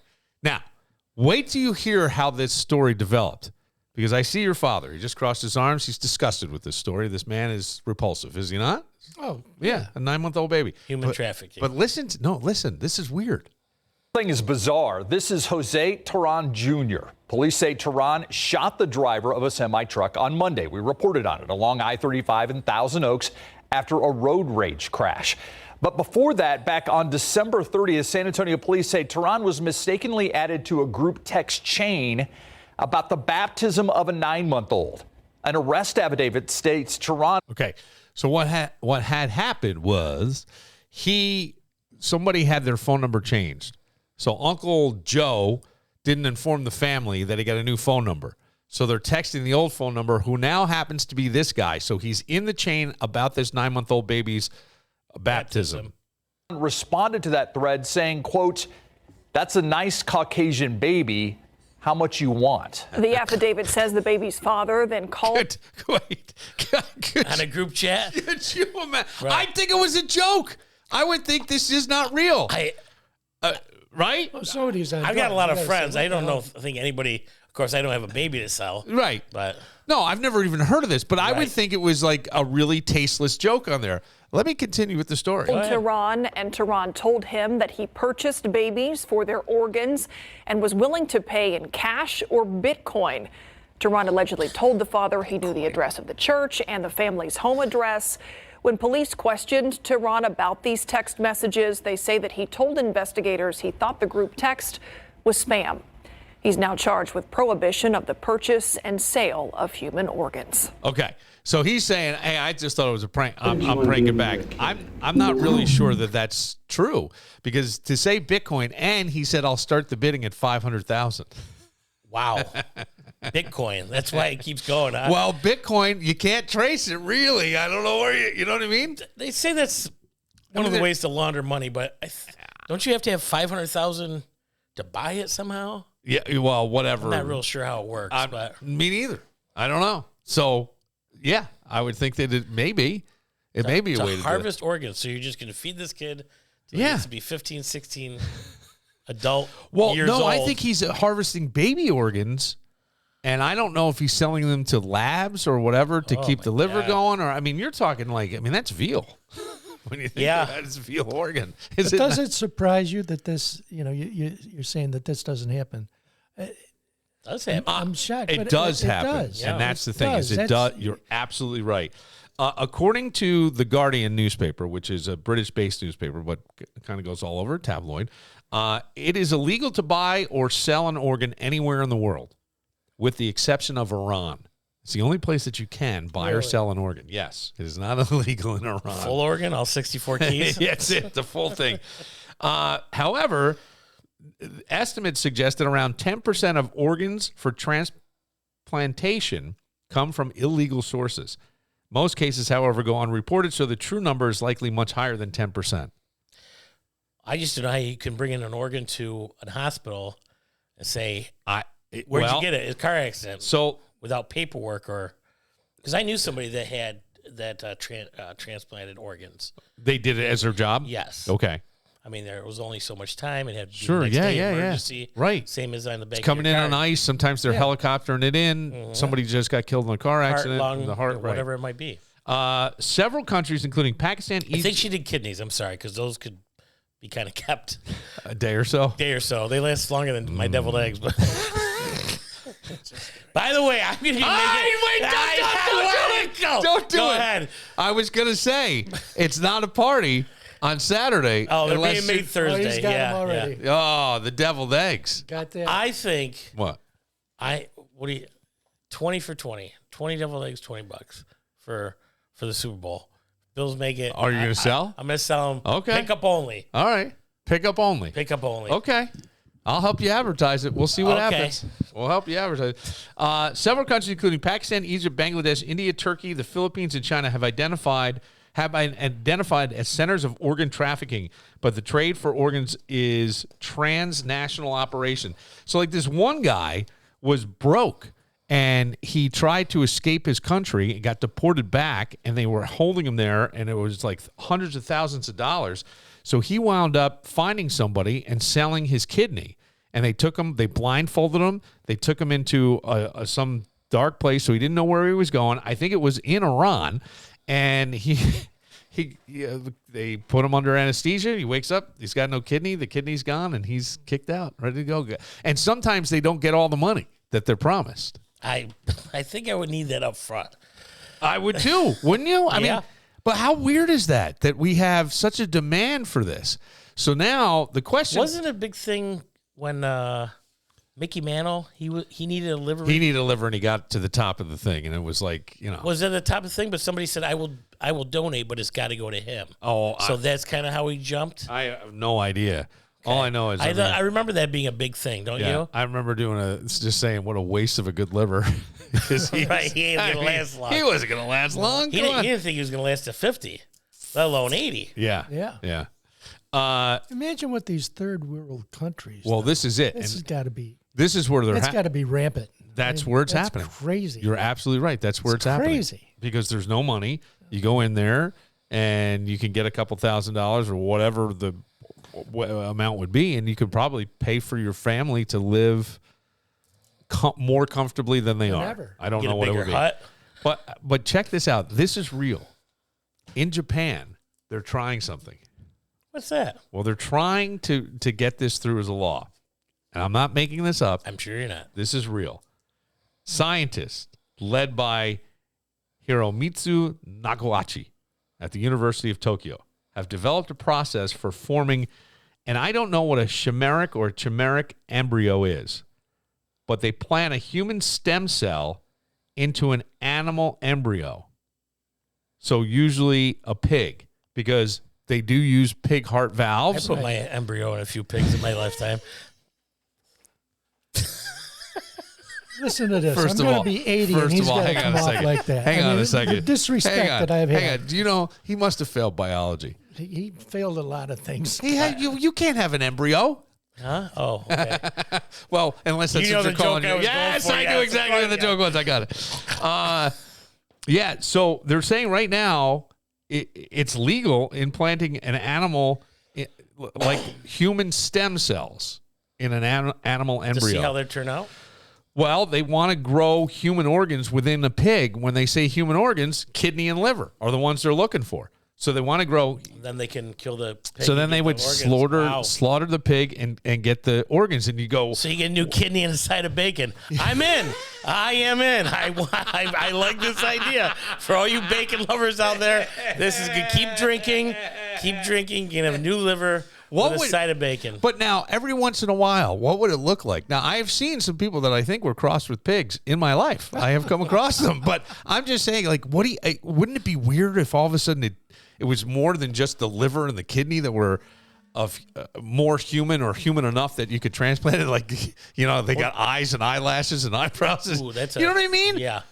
Now, wait till you hear how this story developed. Because I see your father. He just crossed his arms. He's disgusted with this story. This man is repulsive, is he not? Oh, yeah, a 9-month-old baby. Human trafficking. But listen, this is weird. Thing is bizarre. This is Jose Teran Jr. Police say Tehran shot the driver of a semi-truck on Monday. We reported on it along I-35 in Thousand Oaks after a road rage crash. But before that, back on December 30th, San Antonio police say Tehran was mistakenly added to a group text chain about the baptism of a 9-month-old. An arrest affidavit states Tehran. Okay, so what had happened was somebody had their phone number changed. So Uncle Joe didn't inform the family that he got a new phone number. So they're texting the old phone number, who now happens to be this guy. So he's in the chain about this 9-month-old baby's baptism. Responded to that thread saying, quote, "That's a nice Caucasian baby. How much you want?" The affidavit says the baby's father then called. On a group chat? Could you imagine? Right. I think it was a joke. I would think this is not real. Right? Oh, so it is. I've got a lot of friends. I don't think anybody, of course, I don't have a baby to sell. Right. But no, I've never even heard of this, but I would think it was like a really tasteless joke on there. Let me continue with the story. Tehran told him that he purchased babies for their organs and was willing to pay in cash or Bitcoin. Tehran allegedly told the father he knew the address of the church and the family's home address. When police questioned Tehran about these text messages, they say that he told investigators he thought the group text was spam. He's now charged with prohibition of the purchase and sale of human organs. Okay, so he's saying, "Hey, I just thought it was a prank. I'm pranking back." I'm not really sure that that's true, because to say Bitcoin, and he said, "I'll start the bidding at 500,000." Wow. Bitcoin. That's why it keeps going. Huh? Well, Bitcoin, you can't trace it, really. I don't know where you know what I mean? They say that's one of the ways to launder money, but don't you have to have 500,000 to buy it somehow? Yeah, well, whatever. I'm not real sure how it works. But me neither. I don't know. So, yeah, I would think that it may be a way to harvest organs. So you're just going to feed this kid till he gets to be 15, 16 adult years old. I think he's harvesting baby organs. And I don't know if he's selling them to labs or whatever to keep the liver going. Or, I mean, you're talking that's veal. When you think about it, it's veal organ. Does it surprise you that this, you're saying that this doesn't happen? It does happen. I'm shocked. It does happen. Does. And that's the thing it does. You're absolutely right. According to the Guardian newspaper, which is a British-based newspaper, but kind of goes all over, tabloid, it is illegal to buy or sell an organ anywhere in the world, with the exception of Iran. It's the only place that you can buy or sell an organ. Yes, it is not illegal in Iran. Full organ, all 64 keys? That's it, the full thing. However, estimates suggest that around 10% of organs for transplantation come from illegal sources. Most cases, however, go unreported, so the true number is likely much higher than 10%. I used to know how you can bring in an organ to a hospital and say, where'd you get it? It's a car accident. So without paperwork, or because I knew somebody that had transplanted organs. They did it as their job? Yes. Okay. I mean, there was only so much time. It had to be sure, next day emergency. Right. Same as on the back. It's coming in on ice. Sometimes they're helicoptering it in. Mm-hmm. Somebody just got killed in a car accident. Lung, the heart, whatever it might be. Several countries, including Pakistan, I think she did kidneys. I'm sorry, because those could be kind of kept a day or so. They last longer than my deviled eggs. But by the way, I'm going to be Don't do Go it. ahead. I was going to say, it's not a party on Saturday. Oh, they're being made Thursday. He's got them already. Oh, the deviled eggs. Got that. I think. What? 20 for 20. 20 deviled eggs, $20 for the Super Bowl. Bills make it. Are you going to sell? I'm going to sell them. Okay. Pick up only. All right. Pick up only. Pick up only. Okay. I'll help you advertise it. We'll see what happens. We'll help you advertise it. Several countries, including Pakistan, Egypt, Bangladesh, India, Turkey, the Philippines, and China, have been identified as centers of organ trafficking, but the trade for organs is transnational operation. So, like, this one guy was broke, and he tried to escape his country and got deported back, and they were holding him there, and it was like hundreds of thousands of dollars. So he wound up finding somebody and selling his kidney. And they took him, they blindfolded him, they took him into some dark place, so he didn't know where he was going. I think it was in Iran. And they put him under anesthesia. He wakes up, he's got no kidney, the kidney's gone, and he's kicked out, ready to go. And sometimes they don't get all the money. that they're promised. I think I would need that up front. I would too, wouldn't you? I Yeah. mean, but how weird is that we have such a demand for this? So now the question Wasn't it a big thing when Mickey Mantle, he needed a liver? he needed a liver and he got to the top of the thing, and it was like, Was it the top of the thing? But somebody said, I will donate, but it's got to go to him. Oh, so that's kind of how he jumped. I have no idea. All I know is I remember that being a big thing, don't you? I remember just saying what a waste of a good liver. Right, he ain't gonna last long. He wasn't gonna last long. He didn't think he was gonna last to 50, let alone 80. Yeah. Imagine what these third world countries. Well, this is it. This has got to be. This is where they're. It's got to be rampant. That's where it's happening. Crazy. You're absolutely right. That's where it's happening. Crazy. Because there's no money. You go in there and you can get a couple $1,000s or whatever the amount would be, and you could probably pay for your family to live more comfortably than they are. I don't know what it would be. Hut. But check this out. This is real. In Japan, they're trying something. What's that? Well, they're trying to get this through as a law. And I'm not making this up. I'm sure you're not. This is real. Scientists led by Hiromitsu Nagawachi at the University of Tokyo have developed a process for forming, and I don't know what a chimeric or chimeric embryo is, but they plant a human stem cell into an animal embryo. So usually a pig, because they do use pig heart I valves. put my embryo in a few pigs in my lifetime. Listen to this. First I'm of going all- to be 80 first and he's of all, going to hang on come a off second. like that. Hang on a The second. disrespect that I've Hang had. on. Do you know he must have failed biology? He failed a lot of things. He had you can't have an embryo. Huh? Oh, okay. Well, unless that's You know what you're the calling joke I you. was going Yes, for. I Yeah, knew it's exactly what the funny. joke was. I got it. Yeah, so they're saying right now it's legal implanting an animal, like human stem cells in an animal To embryo. see how they turn out? Well, they want to grow human organs within a pig. When they say human organs, kidney and liver are the ones they're looking for. So they want to grow. Then they can kill the pig. So then and they get would the organs. slaughter the pig and get the organs. And you go, So you get a new kidney and a side of bacon. I'm in. I am in. I like this idea. For all you bacon lovers out there, this is good. Keep drinking. You can have a new liver with a side of bacon. But now, every once in a while, what would it look like? Now, I have seen some people that I think were crossed with pigs in my life. I have come across them. But I'm just saying, like, wouldn't it be weird if all of a sudden it was more than just the liver and the kidney that were of more human or human enough that you could transplant it? Like, they got eyes and eyelashes and eyebrows. Ooh, You know what I mean? Yeah.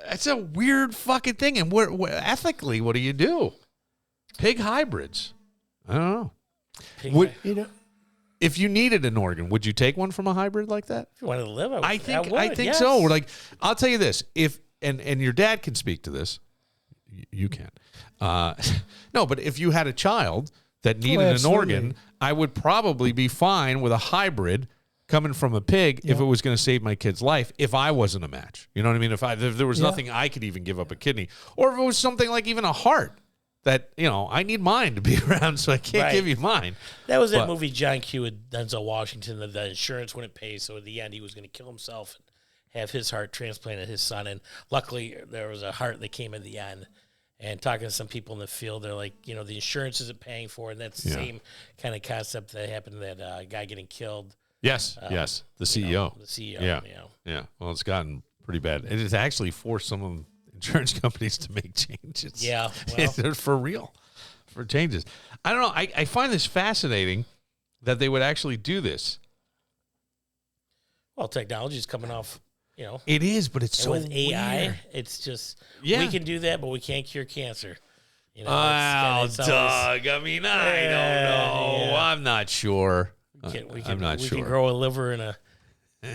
That's a weird fucking thing. And ethically, what do you do? Pig hybrids. I don't know. If you needed an organ, would you take one from a hybrid like that? If you wanted to live, I think yes. so. We're like, I'll tell you this. If and your dad can speak to this. You can. No, but if you had a child that needed an organ, I would probably be fine with a hybrid coming from a pig if it was going to save my kid's life, if I wasn't a match. You know what I mean? If there was nothing I could even give up a kidney, or if it was something like even a heart that, I need mine to be around, so I can't give you mine. That was that movie John Q with Denzel Washington, that the insurance wouldn't pay, so at the end he was going to kill himself and have his heart transplanted his son. And luckily there was a heart that came in the end. And talking to some people in the field, they're like, the insurance isn't paying for it. And that's the same kind of concept that happened to that guy getting killed. Yes, the CEO. The CEO, Yeah. Well, it's gotten pretty bad. It has actually forced some of the insurance companies to make changes. Yeah, well. They're for real, for changes. I don't know. I find this fascinating that they would actually do this. Well, technology is coming off, It is, but it's so with AI, weird. it's just, Yeah. we can do that, but we can't cure cancer. Doug, I mean, I don't know. Yeah. I'm not sure. I'm not we sure. can grow a liver and a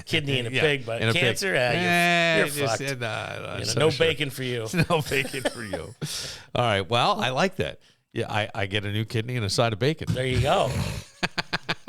kidney in a pig, but cancer, you're fucked. No bacon for you. No bacon for you. All right. Well, I like that. Yeah, I get a new kidney and a side of bacon. There you go.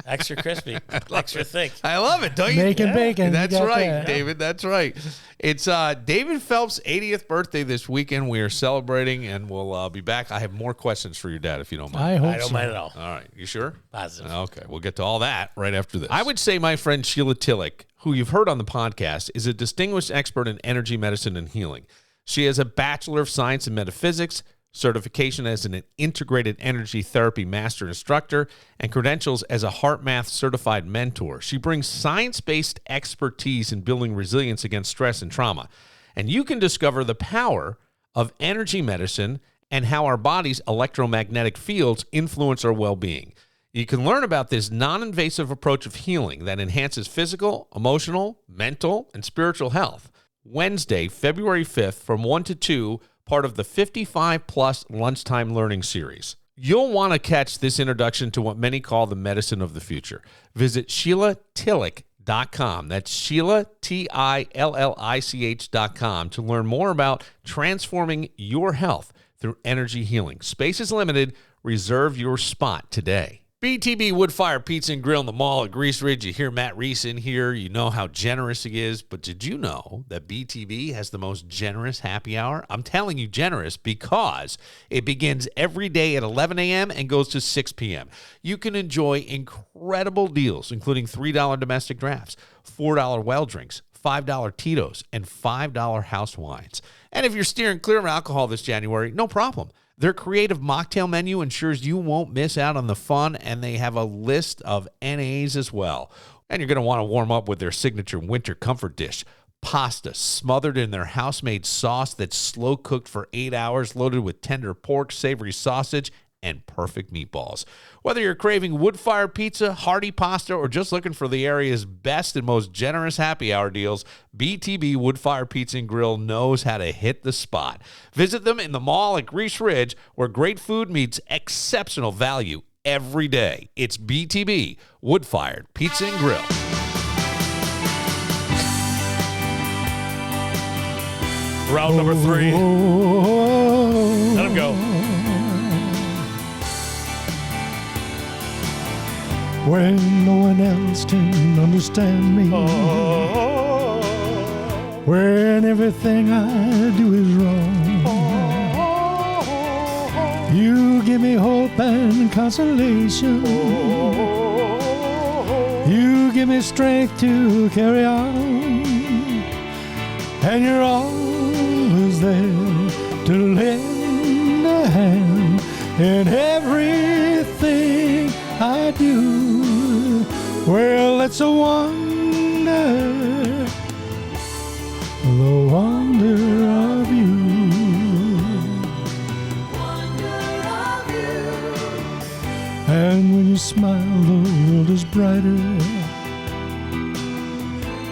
Extra crispy, extra thick. I love it. Don't you? Making bacon. That's You got right, that. David. That's right. It's David Phelps' 80th birthday this weekend. We are celebrating, and we'll be back. I have more questions for your dad, if you don't mind. I hope I don't so. mind at all. All right. You sure? Positive. Okay. We'll get to all that right after this. I would say my friend Sheila Tillich, who you've heard on the podcast, is a distinguished expert in energy medicine and healing. She has a Bachelor of Science in Metaphysics, certification as an integrated energy therapy master instructor, and credentials as a heart math certified mentor. She brings science-based expertise in building resilience against stress and trauma. And you can discover the power of energy medicine and how our body's electromagnetic fields influence our well-being. You can learn about this non-invasive approach of healing that enhances physical, emotional, mental, and spiritual health. Wednesday, February 5th from 1 to 2, part of the 55-plus Lunchtime Learning Series. You'll want to catch this introduction to what many call the medicine of the future. Visit SheilaTillich.com. That's Sheila, Tillich.com to learn more about transforming your health through energy healing. Space is limited. Reserve your spot today. BTB Woodfire Pizza and Grill in the mall at Grease Ridge. You hear Matt Reese in here. You know how generous he is. But did you know that BTB has the most generous happy hour? I'm telling you generous because it begins every day at 11 a.m. and goes to 6 p.m. You can enjoy incredible deals, including $3 domestic drafts, $4 well drinks, $5 Tito's, and $5 house wines. And if you're steering clear of alcohol this January, no problem. Their creative mocktail menu ensures you won't miss out on the fun, and they have a list of NAs as well. And you're going to want to warm up with their signature winter comfort dish, pasta smothered in their house-made sauce that's slow-cooked for 8 hours, loaded with tender pork, savory sausage, and perfect meatballs. Whether you're craving wood-fired pizza, hearty pasta, or just looking for the area's best and most generous happy hour deals, BTB Wood-Fired Pizza and Grill knows how to hit the spot. Visit them in the mall at Grease Ridge, where great food meets exceptional value every day. It's BTB Wood-Fired Pizza and Grill. Round number 3. Let him go. When no one else can understand me, when everything I do is wrong, you give me hope and consolation. You give me strength to carry on, and you're always there to lend a hand in everything I do. Well, it's a wonder, the wonder of you. And when you smile, the world is brighter.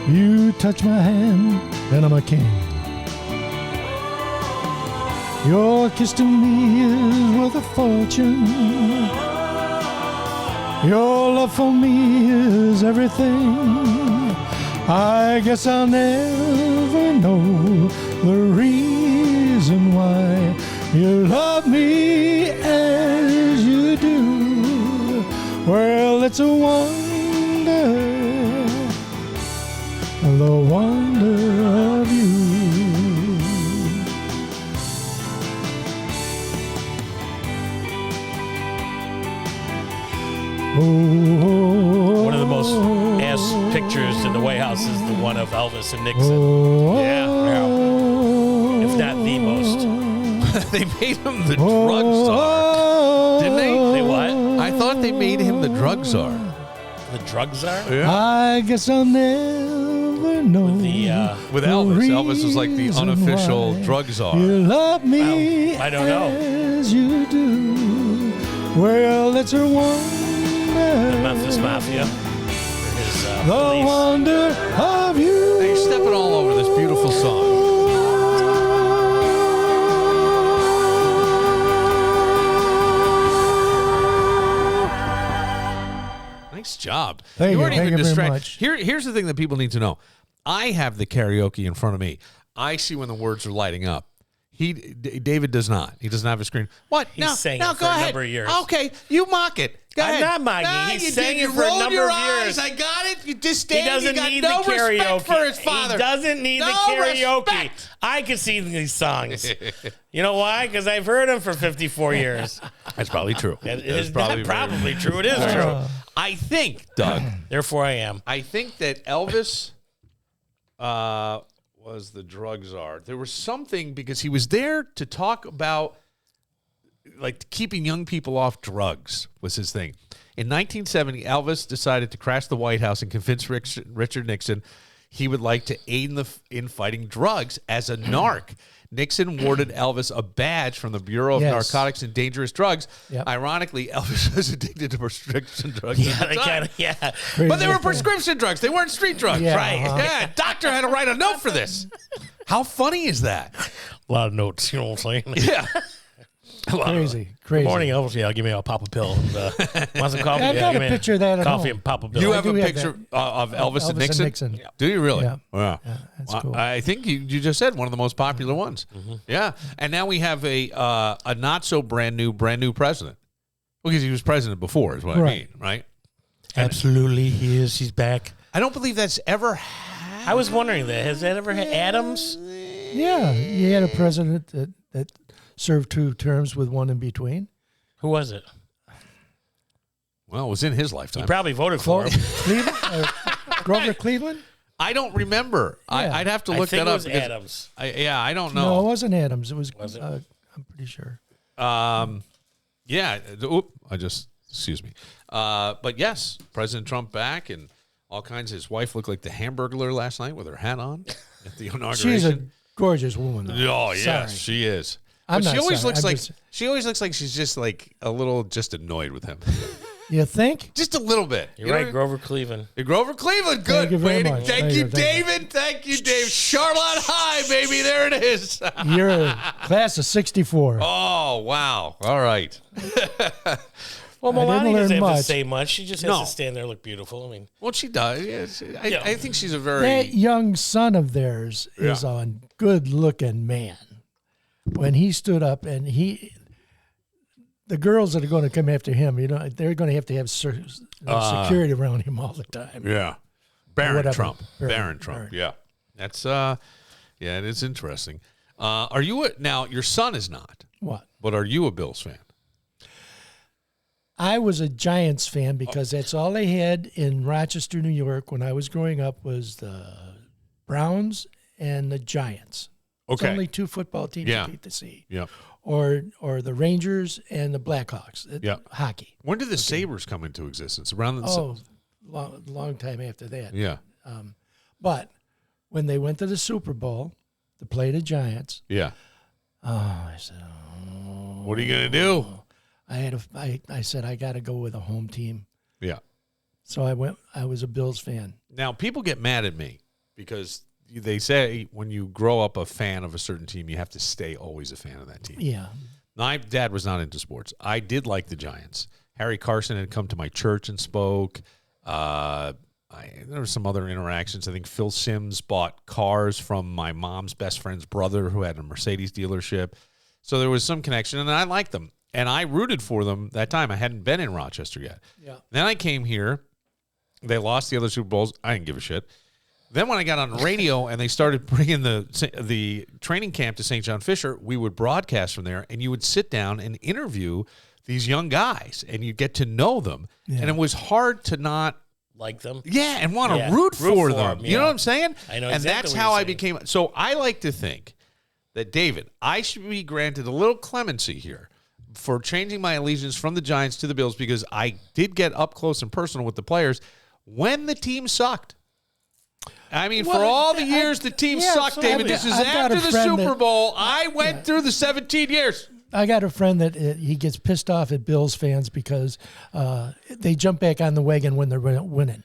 You touch my hand, and I'm a king. Your kiss to me is worth a fortune. Your love for me is everything. I guess I'll never know the reason why you love me as you do. Well, it's a wonder, the wonder of you. One of the most ass pictures in the White House is the one of Elvis and Nixon. Yeah. If not the most. They made him the drug czar. Didn't they? They what? I thought they made him the drug czar. The drug czar? Yeah. I guess I'll never know. With Elvis. Elvis was like the unofficial drug czar. You love me I don't know. as you do. Well, it's a wonder. The Memphis Mafia. His The police. wonder of you. They're stepping all over this beautiful song. Nice job. Thank you. weren't Thank even you very distracted. much. Here's the thing that people need to know. I have the karaoke in front of me. I see when the words are lighting up. David does not. He doesn't have a screen. What? He's sang it go for a ahead. number of years. Okay, you mock it. Go I'm ahead. not mocking. Nah, He you sang did. it You for a rolled number your of eyes. years. I got it. You just He stand. doesn't You got need no the karaoke. respect for his father. He doesn't need the No karaoke. respect. I can sing these songs. You know why? Because I've heard them for 54 years. That's probably true. It is probably true. It is true. I think, Doug. Therefore, I am. I think that Elvis was the drug czar. There was something because he was there to talk about like keeping young people off drugs was his thing. In 1970, Elvis decided to crash the White House and convince Richard Nixon he would like to aid in fighting drugs as a narc. Nixon awarded Elvis a badge from the Bureau of Narcotics and Dangerous Drugs. Yep. Ironically, Elvis was addicted to prescription drugs. But they were prescription drugs. They weren't street drugs. Yeah, right. Yeah. Doctor had to write a note for this. How funny is that? A lot of notes, you know what I'm saying? Yeah. Crazy. Good morning, Elvis. Yeah, give me a pop a pill. Want some coffee? I've got give a me picture of that at coffee home. and pop a pill. You have a do have picture of Elvis and Elvis Nixon? and Nixon. Do you really? Yeah. Wow. Yeah, that's cool. I think you just said one of the most popular ones. Yeah. And now we have a not so brand new president. Because he was president before is what I mean, right? Absolutely, he is. He's back. I don't believe that's ever happened. I was wondering that. Has that ever had Adams? Yeah, you had a president that served 2 terms with one in between. Who was it? Well, it was in his lifetime. You probably voted for him. Cleveland? Grover Cleveland? I don't remember. Yeah. I'd have to I look think that it up. was Adams. I don't No, it know. wasn't Adams. It was it? I'm pretty sure. Yeah. Excuse me. But yes, President Trump back and all kinds. His wife looked like the Hamburglar last night with her hat on at the inauguration. She's a gorgeous woman, though. Oh yes, Sorry. she is. I'm But not she always sorry. looks I'm like just- she always looks like she's just like a little just annoyed with him, You think? just a little bit. You're right, Grover Cleveland. Grover Cleveland, good. Thank you very much. Thank you, David. Thank you, Dave. Charlotte High, baby. There it is. You're a class of 64. Oh wow! All right. Well, didn't Melania learn doesn't have to much. say much. She just has No. to stand there and look beautiful. I mean, Well, she does. Yes. I think she's a very. That young son of theirs is a good-looking man. When he stood up and the girls that are going to come after him, they're going to have security around him all the time. Yeah. Baron Whatever. Trump. Baron. Baron Trump. Yeah. That's yeah, it is interesting. Are you now your son is not, What? but are you a Bills fan? I was a Giants fan because that's all they had in Rochester, New York when I was growing up was the Browns and the Giants. It's Okay. only 2 football teams Yeah. you get to see. Yeah. Or the Rangers and the Blackhawks. Yeah. Hockey. When did the Sabres come into existence? Around the Long time after that. Yeah. But when they went to the Super Bowl to play the Giants, Yeah. I said, What are you gonna do? I said I got to go with a home team. Yeah. So I was a Bills fan. Now people get mad at me because they say when you grow up a fan of a certain team, you have to stay always a fan of that team. Yeah. My dad was not into sports. I did like the Giants. Harry Carson had come to my church and spoke. There were some other interactions. I think Phil Simms bought cars from my mom's best friend's brother who had a Mercedes dealership. So there was some connection, and I liked them. And I rooted for them that time. I hadn't been in Rochester yet. Yeah. Then I came here. They lost the other Super Bowls. I didn't give a shit. Then when I got on the radio and they started bringing the training camp to St. John Fisher, we would broadcast from there, and you would sit down and interview these young guys, and you get to know them. Yeah. And it was hard to not like them. yeah, and want to Yeah, root for them. You know yeah. what I'm saying? I know And exactly that's what how you're I saying. became. So I like to think that, David, I should be granted a little clemency here for changing my allegiance from the Giants to the Bills because I did get up close and personal with the players when the team sucked. I mean, for all the years the team sucked, David, this is I've got after a the friend Super that- Bowl. I went through the 17 years. I got a friend that he gets pissed off at Bills fans because they jump back on the wagon when they're winning.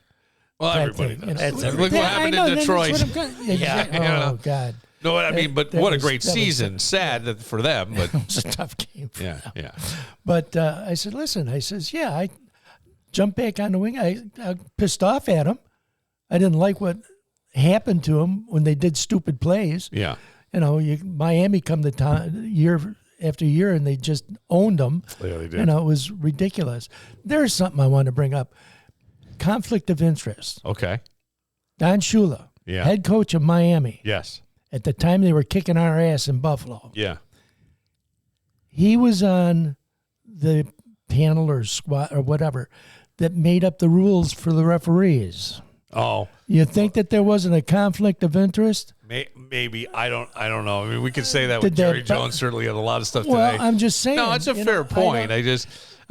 Well, Type everybody thing, does. you know. That's Look what happened in Detroit. Oh, God. No, I mean, but That what a was- great that was- season. Sad for them, but It was a tough game for yeah, them. yeah. But I said, listen, I jumped back on the wing. I pissed off at him. I didn't like what happened to him when they did stupid plays. Yeah. Miami come the time year after year, and they just owned them. Yeah, they did. It was ridiculous. There's something I want to bring up. Conflict of interest. Okay. Don Shula, head coach of Miami. Yes. At the time they were kicking our ass in Buffalo. Yeah. He was on the panel or squad or whatever that made up the rules for the referees. Oh. You think that there wasn't a conflict of interest? Maybe. I don't know. I mean, we could say that with Jerry Jones certainly on a lot of stuff today. Well, I'm just saying. No, it's a fair point. I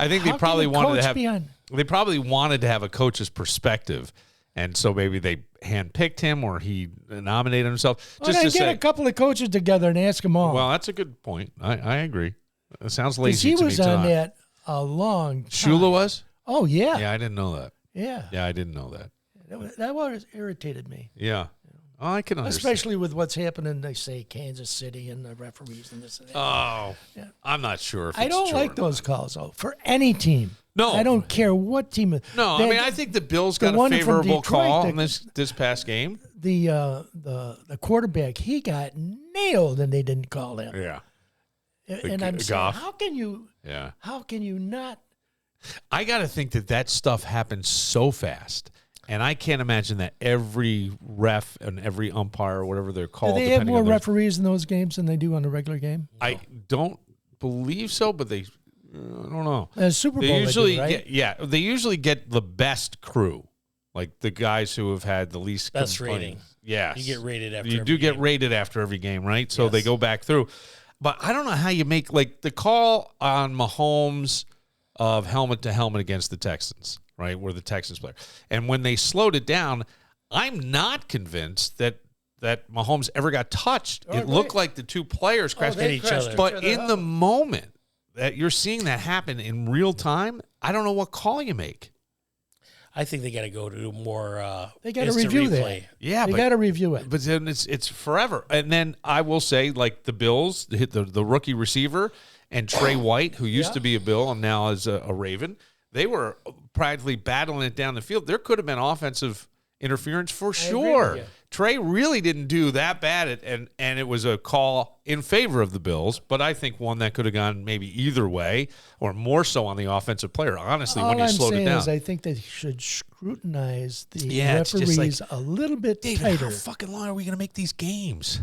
think they probably wanted to have. They probably wanted to have a coach's perspective, and so maybe they handpicked him or he nominated himself. Well, just to get a couple of coaches together and ask them all. Well, that's a good point. I agree. It sounds lazy. He was on that a long time. Shula was? Oh yeah. Yeah, I didn't know that. Yeah. Yeah, I didn't know that. That always irritated me. Yeah. Oh, I can understand. Especially with what's happening, they say Kansas City and the referees and this and that. Oh, yeah. I'm not sure if I don't like those calls, though, for any team. No. I don't care what team. No, I mean, I think the Bills got a favorable call in this past game. The quarterback, he got nailed and they didn't call him. Yeah. And I'm saying, how can you not? I got to think that stuff happens so fast. And I can't imagine that every ref and every umpire or whatever they're called. Do they have more referees in those games than they do on a regular game? I don't believe so, but I don't know. Super Bowl, they usually right? They usually get the best crew, like the guys who have had the least best rating. Yeah, you get rated after. You do get rated after every game, right? So they go back through. But I don't know how you make the call on Mahomes of helmet to helmet against the Texans. Right, where the Texans player. And when they slowed it down, I'm not convinced that Mahomes ever got touched. It looked like the two players crashed into each other. But in the moment that you're seeing that happen in real time, I don't know what call you make. I think they got to go to more. They got to review replay. that. Yeah, they got to review it. But then it's forever. And then I will say, like the Bills hit the rookie receiver and Trey White, who used to be a Bill and now is a Raven. They were practically battling it down the field. There could have been offensive interference for sure. Trey really didn't do that bad, and it was a call in favor of the Bills, but I think one that could have gone maybe either way or more so on the offensive player, honestly, when you slowed it down. All I'm saying is I think they should scrutinize the referees a little bit tighter. How fucking long are we going to make these games?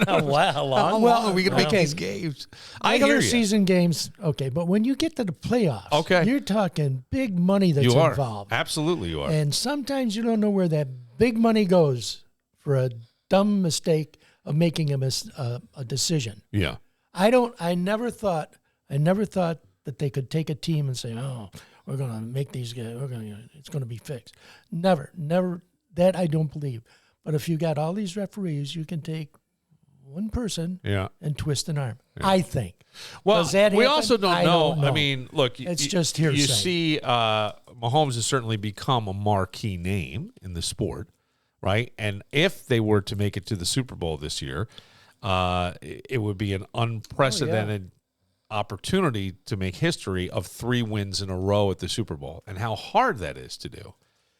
How long are we going to make these games? Regular season games, okay, but when you get to the playoffs, you're talking big money that's involved. Absolutely you are. And sometimes you don't know where that big money goes for a dumb mistake of making a decision. Yeah. I never thought that they could take a team and say, "Oh, we're going to make these guys. It's going to be fixed." Never. That I don't believe. But if you got all these referees, you can take one person and twist an arm. Yeah. I think. Well, does that happen? We also don't know. I mean, look, it's just hearsay. You see, Mahomes has certainly become a marquee name in the sport, right? And if they were to make it to the Super Bowl this year, it would be an unprecedented opportunity to make history of 3 wins in a row at the Super Bowl, and how hard that is to do.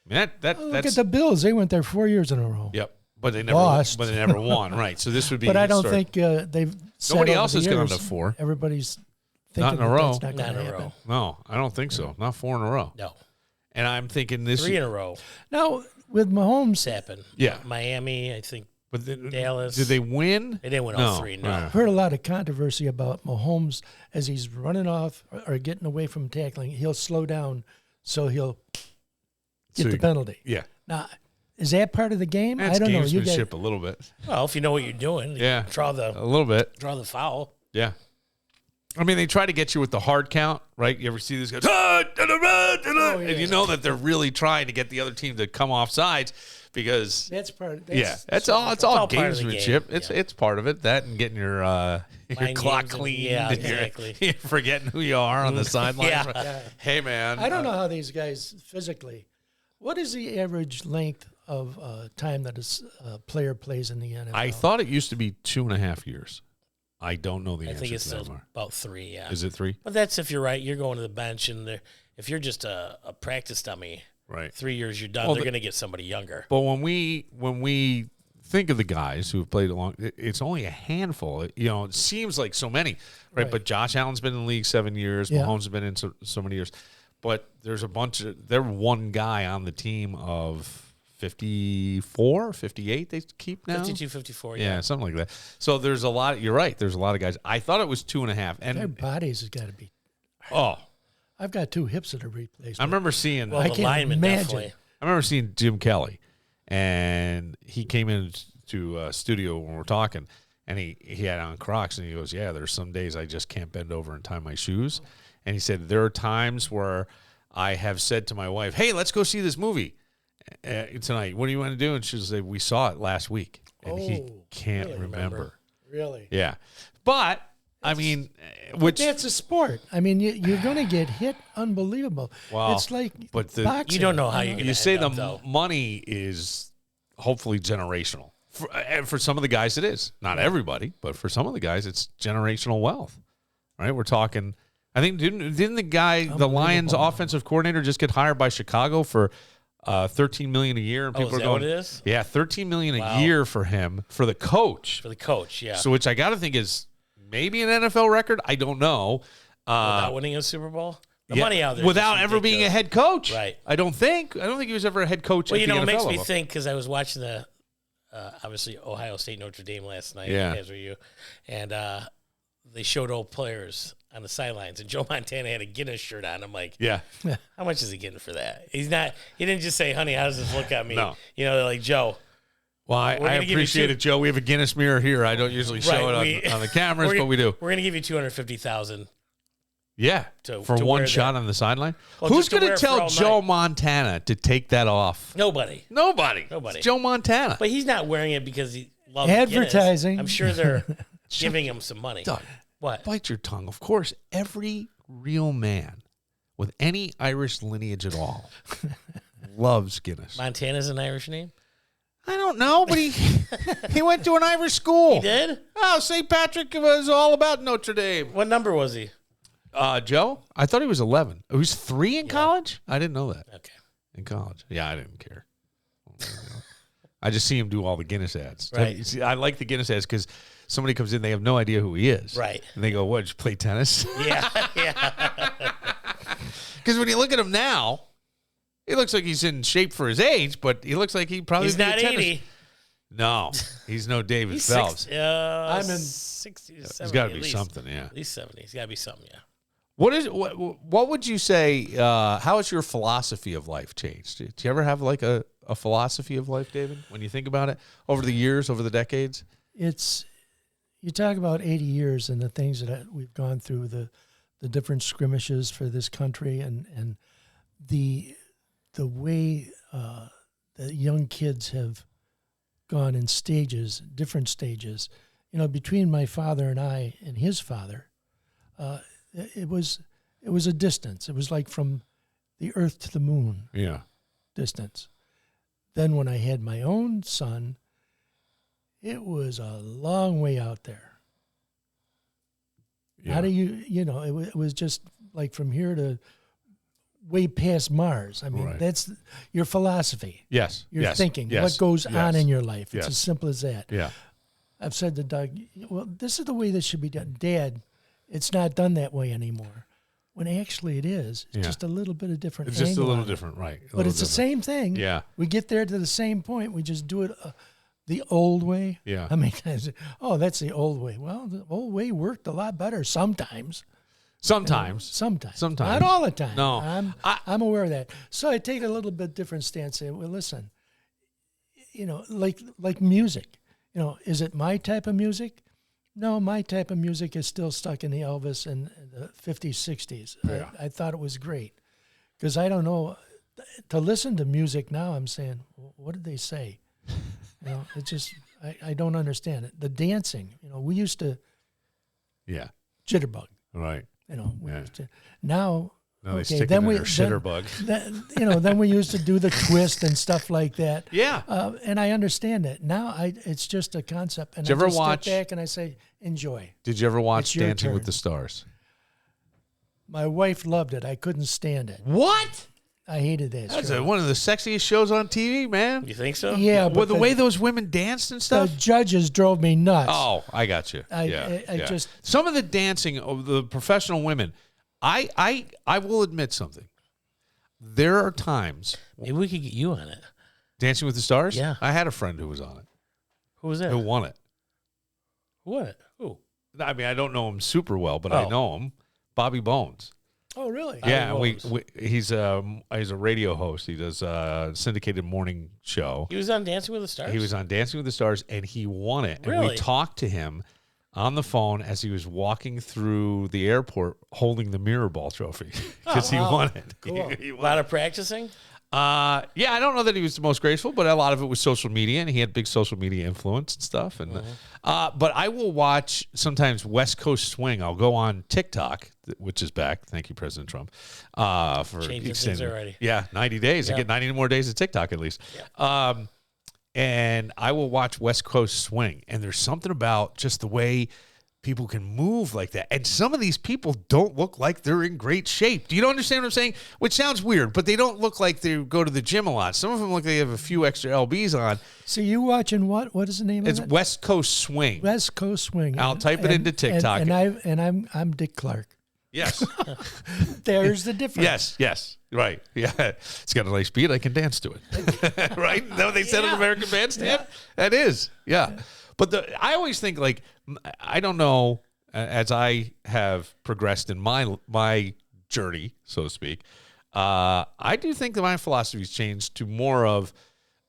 I mean, look at the Bills; they went there 4 years in a row. Yep, but they never lost. But they never won, right? So this would be. But I don't think they've. Nobody else has gone to 4. Everybody's thinking not in a row. That's not in a row. No, I don't think so. Not 4 in a row. No. And I'm thinking this 3 in a row. Now with Mahomes, happened. Yeah, Miami, I think. But Dallas. Did they win? They didn't win all 3. No. I've heard a lot of controversy about Mahomes as he's running off or getting away from tackling. He'll slow down, so he'll get the penalty. Yeah. Now, is that part of the game? That's I don't know. Gamesmanship a little bit. Well, if you know what you're doing, draw a little bit. Draw the foul. Yeah. I mean, they try to get you with the hard count, right? You ever see these guys? And you know that they're really trying to get the other team to come off sides because that's part. It's all gamesmanship. Game. It's part of it. That and getting your clock clean. Exactly. You're forgetting who you are on the sideline. Yeah. Hey, man. I don't know how these guys physically. What is the average length of time that a player plays in the NFL? I thought it used to be 2.5 years. I don't know the answer. I think it's to that still about 3. Yeah. Is it 3? But that's if you're right. You're going to the bench, and if you're just a practice dummy, right? 3 years, you're done. They're going to get somebody younger. But when we think of the guys who have played along. It's only a handful. It seems like so many, right? But Josh Allen's been in the league 7 years. Yeah. Mahomes has been in so many years. But there's they're one guy on the team of 54, 58 they keep now? 52, 54, yeah, something like that. So there's a lot. You're right. There's a lot of guys. I thought it was 2.5. And their bodies has got to be. Oh. I've got 2 hips that are replaced. I remember seeing. Well, I the can't lineman imagine. definitely. I remember seeing Jim Kelly, and he came into studio when we're talking, and he had on Crocs, and he goes, "Yeah, there's some days I just can't bend over and tie my shoes," and he said there are times where I have said to my wife, "Hey, let's go see this movie tonight. What do you want to do?" And she'll say, "We saw it last week," and he can't really remember. Really? Yeah, but. I mean, that's a sport. I mean, you're going to get hit unbelievable. Wow. It's like But boxing. You don't know how you're going to You say the though. money is hopefully generational. For some of the guys, it is. Not everybody, but for some of the guys, it's generational wealth. Right? We're talking. I think didn't the guy, the Lions offensive coordinator, just get hired by Chicago for $13 million a year? And Oh, people is are that going, what it is? Yeah, $13 million Wow. a year for him for the coach. For the coach, yeah. So, which I got to think is maybe an NFL record. I don't know. Without winning a Super Bowl? The money out there. is Without just ever being a ridiculous. head coach. Right. I don't think he was ever a head coach Well, at you know, the it NFL makes me level. think because I was watching the, obviously, Ohio State Notre Dame last night, Yeah. as were you, and they showed old players on the sidelines, and Joe Montana had a Guinness shirt on. I'm like, Yeah. how much is he getting for that? He didn't just say, honey, how does this look at me? No. You know, they're like, Joe. Well, I gonna give you appreciate it, Joe. We have a Guinness mirror here. I don't usually show Right, it on the cameras, but we do. We're going to give you $250,000. Yeah. For to one wear shot that. on the sideline. Well, Who's just to going wear to it for tell all Joe night. Montana to take that off? Nobody. Nobody. Nobody. It's Joe Montana. But he's not wearing it because he loves Advertising. Guinness. I'm sure they're giving him some money. Doug, What? bite your tongue. Of course, every real man with any Irish lineage at all loves Guinness. Montana's an Irish name? I don't know, but he went to an Irish school. He did? Oh, St. Patrick was all about Notre Dame. What number was he? Joe? I thought he was 11. He was 3 in college? I didn't know that. Okay. In college. Yeah, I didn't care. I just see him do all the Guinness ads. Right. See, I like the Guinness ads because somebody comes in, they have no idea who he is. Right. And they go, what, did you play tennis? Yeah, yeah. Because when you look at him now, he looks like he's in shape for his age, but he looks like he probably He's be a not tennis- 80. No, he's no David He's Phelps. I'm in 60 to 70. He's got to at be least. something, yeah. At least 70. He's got to be something, yeah. What would you say? How has your philosophy of life changed? Do you ever have like a philosophy of life, David? When you think about it over the years, over the decades, You talk about 80 years and the things that we've gone through, the different skirmishes for this country, and the way the young kids have gone in stages, different stages. You know, between my father and I and his father, it was a distance. It was like from the earth to the moon yeah, distance. Then when I had my own son, it was a long way out there. How do it was just like from here to way past Mars. I mean, Right. that's your philosophy. yes, Your yes, thinking, yes, what goes yes, on in your life. It's yes. as simple as that. Yeah, I've said to Doug, well, this is the way this should be done. Dad, it's not done that way anymore. When actually it is. It's Yeah. just a little bit of different it's just a angle little on it. different, right? But it's the same thing. Yeah. We get there to the same point. We just do it the old way. Yeah. I mean, that's the old way. Well, the old way worked a lot better sometimes. Sometimes. Not all the time. No. I'm aware of that. So I take a little bit different stance. Say, well, listen, like music. Is it my type of music? No, my type of music is still stuck in the Elvis and the 50s, 60s. Yeah. I thought it was great because I don't know. To listen to music now, I'm saying, what did they say? It's just, I don't understand it. The dancing, we used to Yeah. jitterbug. Right. We Yeah. used to, now Now they okay, stick then it in we their shitterbug. then we used to do the twist and stuff like that. Yeah. And I understand that. Now it's just a concept. And Did you I ever just watch- step back and I say, enjoy. Did you ever watch It's your Dancing with turn. the Stars? My wife loved it. I couldn't stand it. What? I hated that That's show. one of the sexiest shows on TV, man. You think so? Yeah, but With the way those women danced and the stuff. judges drove me nuts. Oh, I got you. I just some of the dancing of the professional women. I will admit something. There are times Maybe we could get you on it. Dancing with the Stars. Yeah. I had a friend who was on it. Who was that? Who won it? What? Who? I mean, I don't know him super well, but I know him. Bobby Bones. Oh, really? Yeah, Bobby he's a radio host. He does a syndicated morning show. He was on Dancing with the Stars? He was on Dancing with the Stars, and he won it. And we Really? talked to him on the phone as he was walking through the airport holding the mirror ball trophy because he won it. Cool. He A won lot it. of practicing? Yeah, I don't know that he was the most graceful, but a lot of it was social media, and he had big social media influence and stuff. And but I will watch sometimes West Coast Swing. I'll go on TikTok, which is back. Thank you, President Trump, for Changing things extending. already. Yeah, 90 days. I Yeah. get 90 more days of TikTok at least. Yeah. And I will watch West Coast Swing, and there's something about just the way people can move like that. And some of these people don't look like they're in great shape. Do you understand what I'm saying? Which sounds weird, but they don't look like they go to the gym a lot. Some of them look like they have a few extra LBs on. So you watching what? What is the name It's of it? West Coast Swing. West Coast Swing. I'll type it into TikTok. And I'm Dick Clark. Yes. There's the difference. Yes. Right. Yeah. It's got a nice beat. I can dance to it. Right? Is that what they said on American Bandstand? Yeah. That is. Yeah. But I always think, like, I don't know, as I have progressed in my journey, so to speak, I do think that my philosophy's changed to more of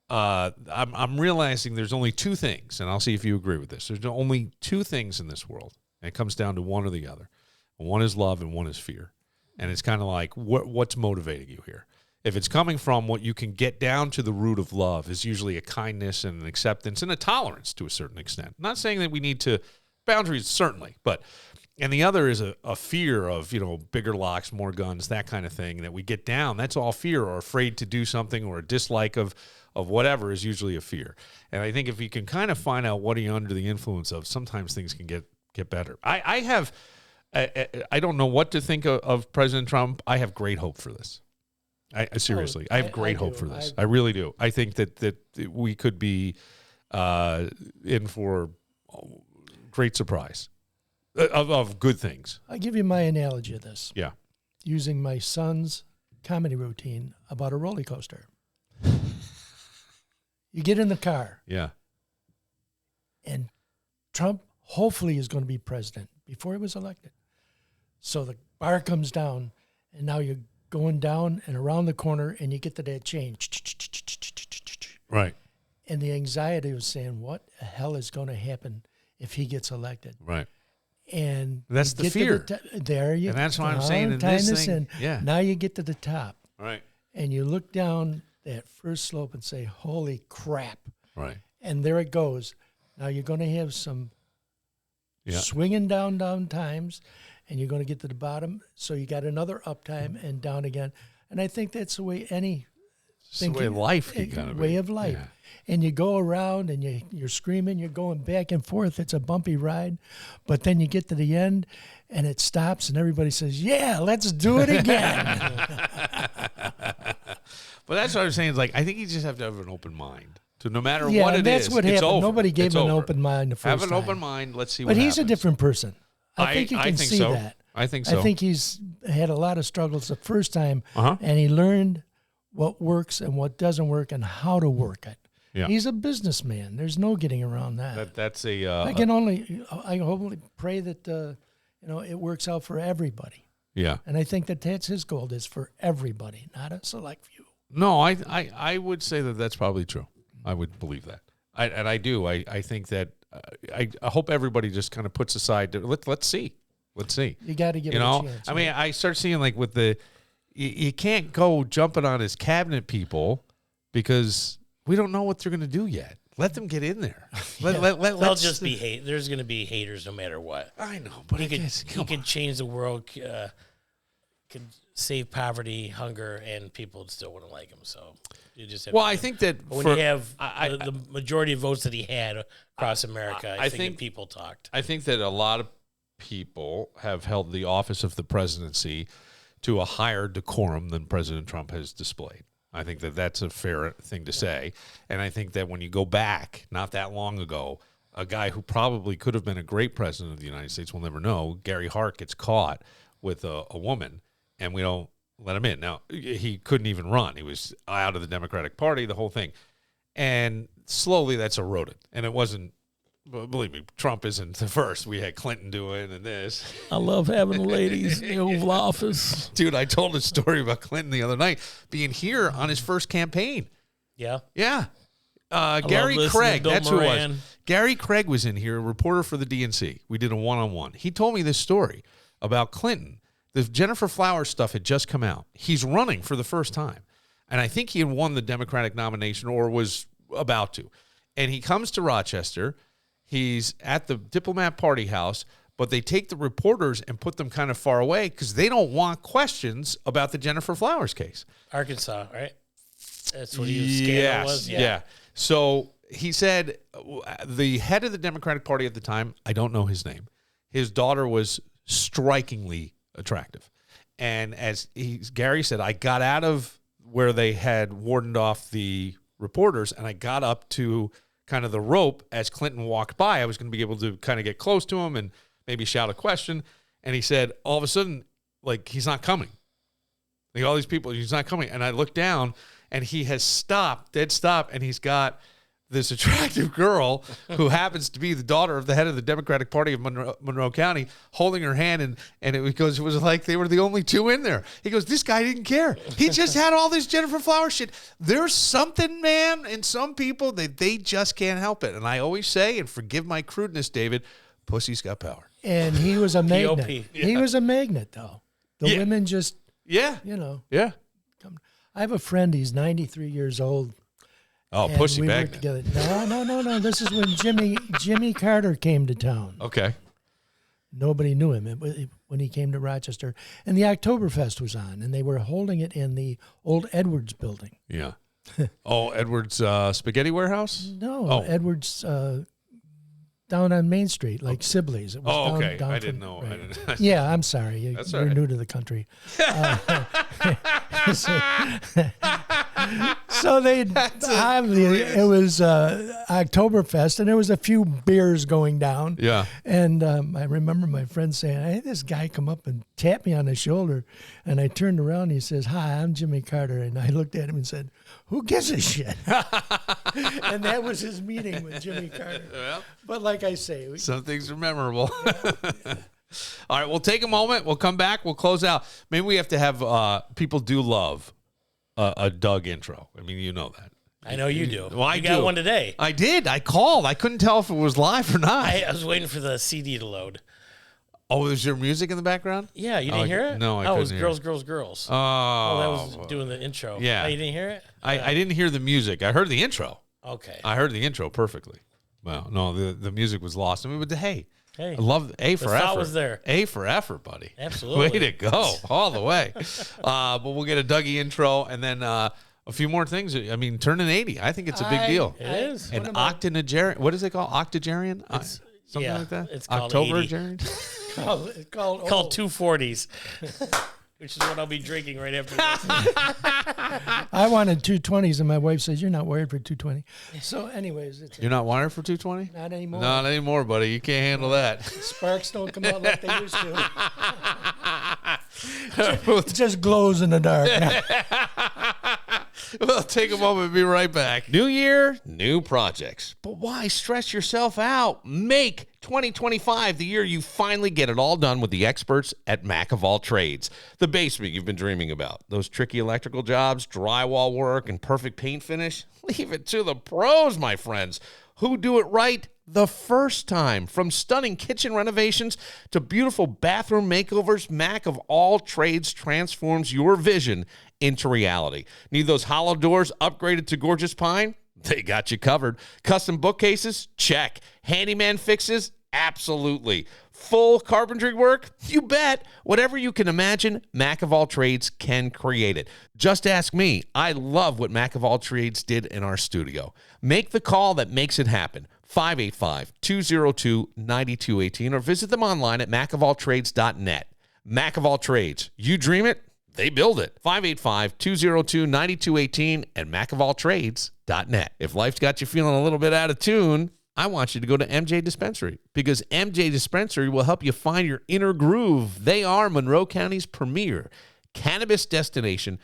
I'm realizing there's only two things, and I'll see if you agree with this. There's only two things in this world, and it comes down to one or the other. One is love and one is fear. And it's kind of like, what's motivating you here? If it's coming from what you can get down to the root of love is usually a kindness and an acceptance and a tolerance to a certain extent. Not saying that we need to boundaries, certainly, but and the other is a fear of, bigger locks, more guns, that kind of thing that we get down. That's all fear, or afraid to do something, or a dislike of whatever is usually a fear. And I think if you can kind of find out what are you under the influence of, sometimes things can get better. I don't know what to think of President Trump. I have great hope for this. Seriously, I have great hope for this. I really do. I think that we could be in for great surprise of good things. I'll give you my analogy of this. Yeah. Using my son's comedy routine about a roller coaster. You get in the car. Yeah. And Trump hopefully is going to be president before he was elected. So the bar comes down, and now you're going down and around the corner, and you get to that change. Right. And the anxiety was saying, what the hell is going to happen if he gets elected? Right. And that's you the get to fear. There you go. And that's what I'm saying in this thing. Yeah. Now you get to the top. Right. And you look down that first slope and say, holy crap. Right. And there it goes. Now you're going to have some swinging down times, and you're going to get to the bottom. So you got another up time and down again. And I think that's the way it's the way of life can kind of way be. of life. Yeah. And you go around and you're screaming, you're going back and forth. It's a bumpy ride. But then you get to the end and it stops and everybody says, yeah, let's do it again. But that's what I'm saying. Is like, I think you just have to have an open mind. So no matter yeah, what it that's is, what it's happened. over. Nobody gave It's him an over. open mind the first Have an time. open mind. Let's see what But happens. he's a different person. I think you can think see so. that. I think so. I think he's had a lot of struggles the first time, Uh-huh. and he learned what works and what doesn't work and how to work it. Yeah. He's a businessman. There's no getting around that. That's a. I only pray that it works out for everybody. Yeah. And I think that's his goal, is for everybody, not a select few. No, I would say that that's probably true. I would believe that. I do. I think that I hope everybody just kind of puts aside. Let's see. Let's see. You got to give it a chance. I mean, I start seeing like with you can't go jumping on his cabinet people because we don't know what they're going to do yet. Let them get in there. They'll just be hate. There's going to be haters no matter what. I know, but he could change the world, could save poverty, hunger, and people still wouldn't like him. So you just have I think that when you have the majority of votes that he had across America, I think people talked. I think that a lot of people have held the office of the presidency to a higher decorum than President Trump has displayed. I think that that's a fair thing to say. And I think that when you go back not that long ago, a guy who probably could have been a great president of the United States, we'll never know, Gary Hart gets caught with a woman, and we don't let him in. Now, he couldn't even run. He was out of the Democratic Party, the whole thing. And slowly that's eroded. And it wasn't, believe me, Trump isn't the first. We had Clinton doing and this. I love having ladies in the Oval Office. Dude, I told a story about Clinton the other night being here on his first campaign. Yeah. Yeah. Gary Craig, that's who it was. Gary Craig was in here, a reporter for the DNC. We did a one-on-one. He told me this story about Clinton. The Jennifer Flowers stuff had just come out. He's running for the first time. And I think he had won the Democratic nomination or was about to. And he comes to Rochester. He's at the Diplomat Party House, but they take the reporters and put them kind of far away because they don't want questions about the Jennifer Flowers case. Arkansas, right? That's what his scandal was? Yeah. So he said the head of the Democratic Party at the time, I don't know his name, his daughter was strikingly attractive. And as Gary said, I got out of where they had wardened off the reporters, and I got up to kind of the rope as Clinton walked by. I was going to be able to kind of get close to him and maybe shout a question. And he said, all of a sudden, like, he's not coming. Like, all these people, he's not coming. And I looked down, and he has stopped, dead stop, and he's got this attractive girl who happens to be the daughter of the head of the Democratic Party of Monroe County holding her hand, and it was like they were the only two in there. He goes, this guy didn't care. He just had all this Jennifer Flowers shit. There's something, man, in some people that they just can't help it. And I always say, and forgive my crudeness, David, pussy's got power. And he was a magnet. POP. He was a magnet, though. The women just, Yeah. Yeah. I have a friend, he's 93 years old. Oh, and pussy we bag. worked together. No. This is when Jimmy Carter came to town. Okay. Nobody knew him when he came to Rochester. And the Oktoberfest was on, and they were holding it in the old Edwards building. Yeah. Oh, Edwards Spaghetti Warehouse? No, Edwards down on Main Street, like Sibley's. It was okay. down I from- didn't know. right. I didn't. Yeah, I'm sorry. You're all right. new to the country. So it was Oktoberfest, and there was a few beers going down. Yeah. And I remember my friend saying, I had this guy come up and tap me on the shoulder, and I turned around and he says, hi, I'm Jimmy Carter. And I looked at him and said, who gives a shit? And that was his meeting with Jimmy Carter. Well, but like I say, some things are memorable. All right, we'll take a moment. We'll come back. We'll close out. Maybe we have to have people do love a Doug intro. I mean, you know that. I know you do. Well, you got one today. I did. I called. I couldn't tell if it was live or not. I was waiting for the CD to load. Oh, is there music in the background? Yeah, you didn't hear it? No, I couldn't. It was hear Girls, it. Girls, Girls. Oh, that was doing the intro. Yeah. Oh, you didn't hear it? I didn't hear the music. I heard the intro. Okay. I heard the intro perfectly. Well, no, the music was lost. I mean, but hey, Hey, I love A for the effort. thought was there. A for effort, buddy. Absolutely. Way to go, all the way. But we'll get a Dougie intro and then a few more things. I mean, turning 80, I think it's a big deal. It is. An octogenarian. What is it called? Octogenarian? Something yeah, like that. it's called Octoberarian. it's called Called 240s, which is what I'll be drinking right after this. I wanted 220s, and my wife says, you're not wired for 220. So anyways, it's You're not wired for 220? not anymore. Not anymore, buddy. You can't handle that. Sparks don't come out like they used to. It just glows in the dark. We'll take a moment and be right back. New year, new projects. But why stress yourself out? Make 2025 the year you finally get it all done with the experts at Mac of All Trades. The basement you've been dreaming about. Those tricky electrical jobs, drywall work, and perfect paint finish. Leave it to the pros, my friends, who do it right the first time. From stunning kitchen renovations to beautiful bathroom makeovers, Mac of All Trades transforms your vision into reality. Need those hollow doors upgraded to gorgeous pine? They got you covered. Custom bookcases? Check. Handyman fixes? Absolutely. Full carpentry work? You bet. Whatever you can imagine, Mac of All Trades can create it. Just ask me. I love what Mac of All Trades did in our studio. Make the call that makes it happen. 585-202-9218 or visit them online at macofalltrades.net. Mac of All Trades. You dream it, They build it. 585-202-9218 and macofalltrades.net. If life's got you feeling a little bit out of tune, I want you to go to MJ Dispensary, because MJ Dispensary will help you find your inner groove. They are Monroe County's premier cannabis destination,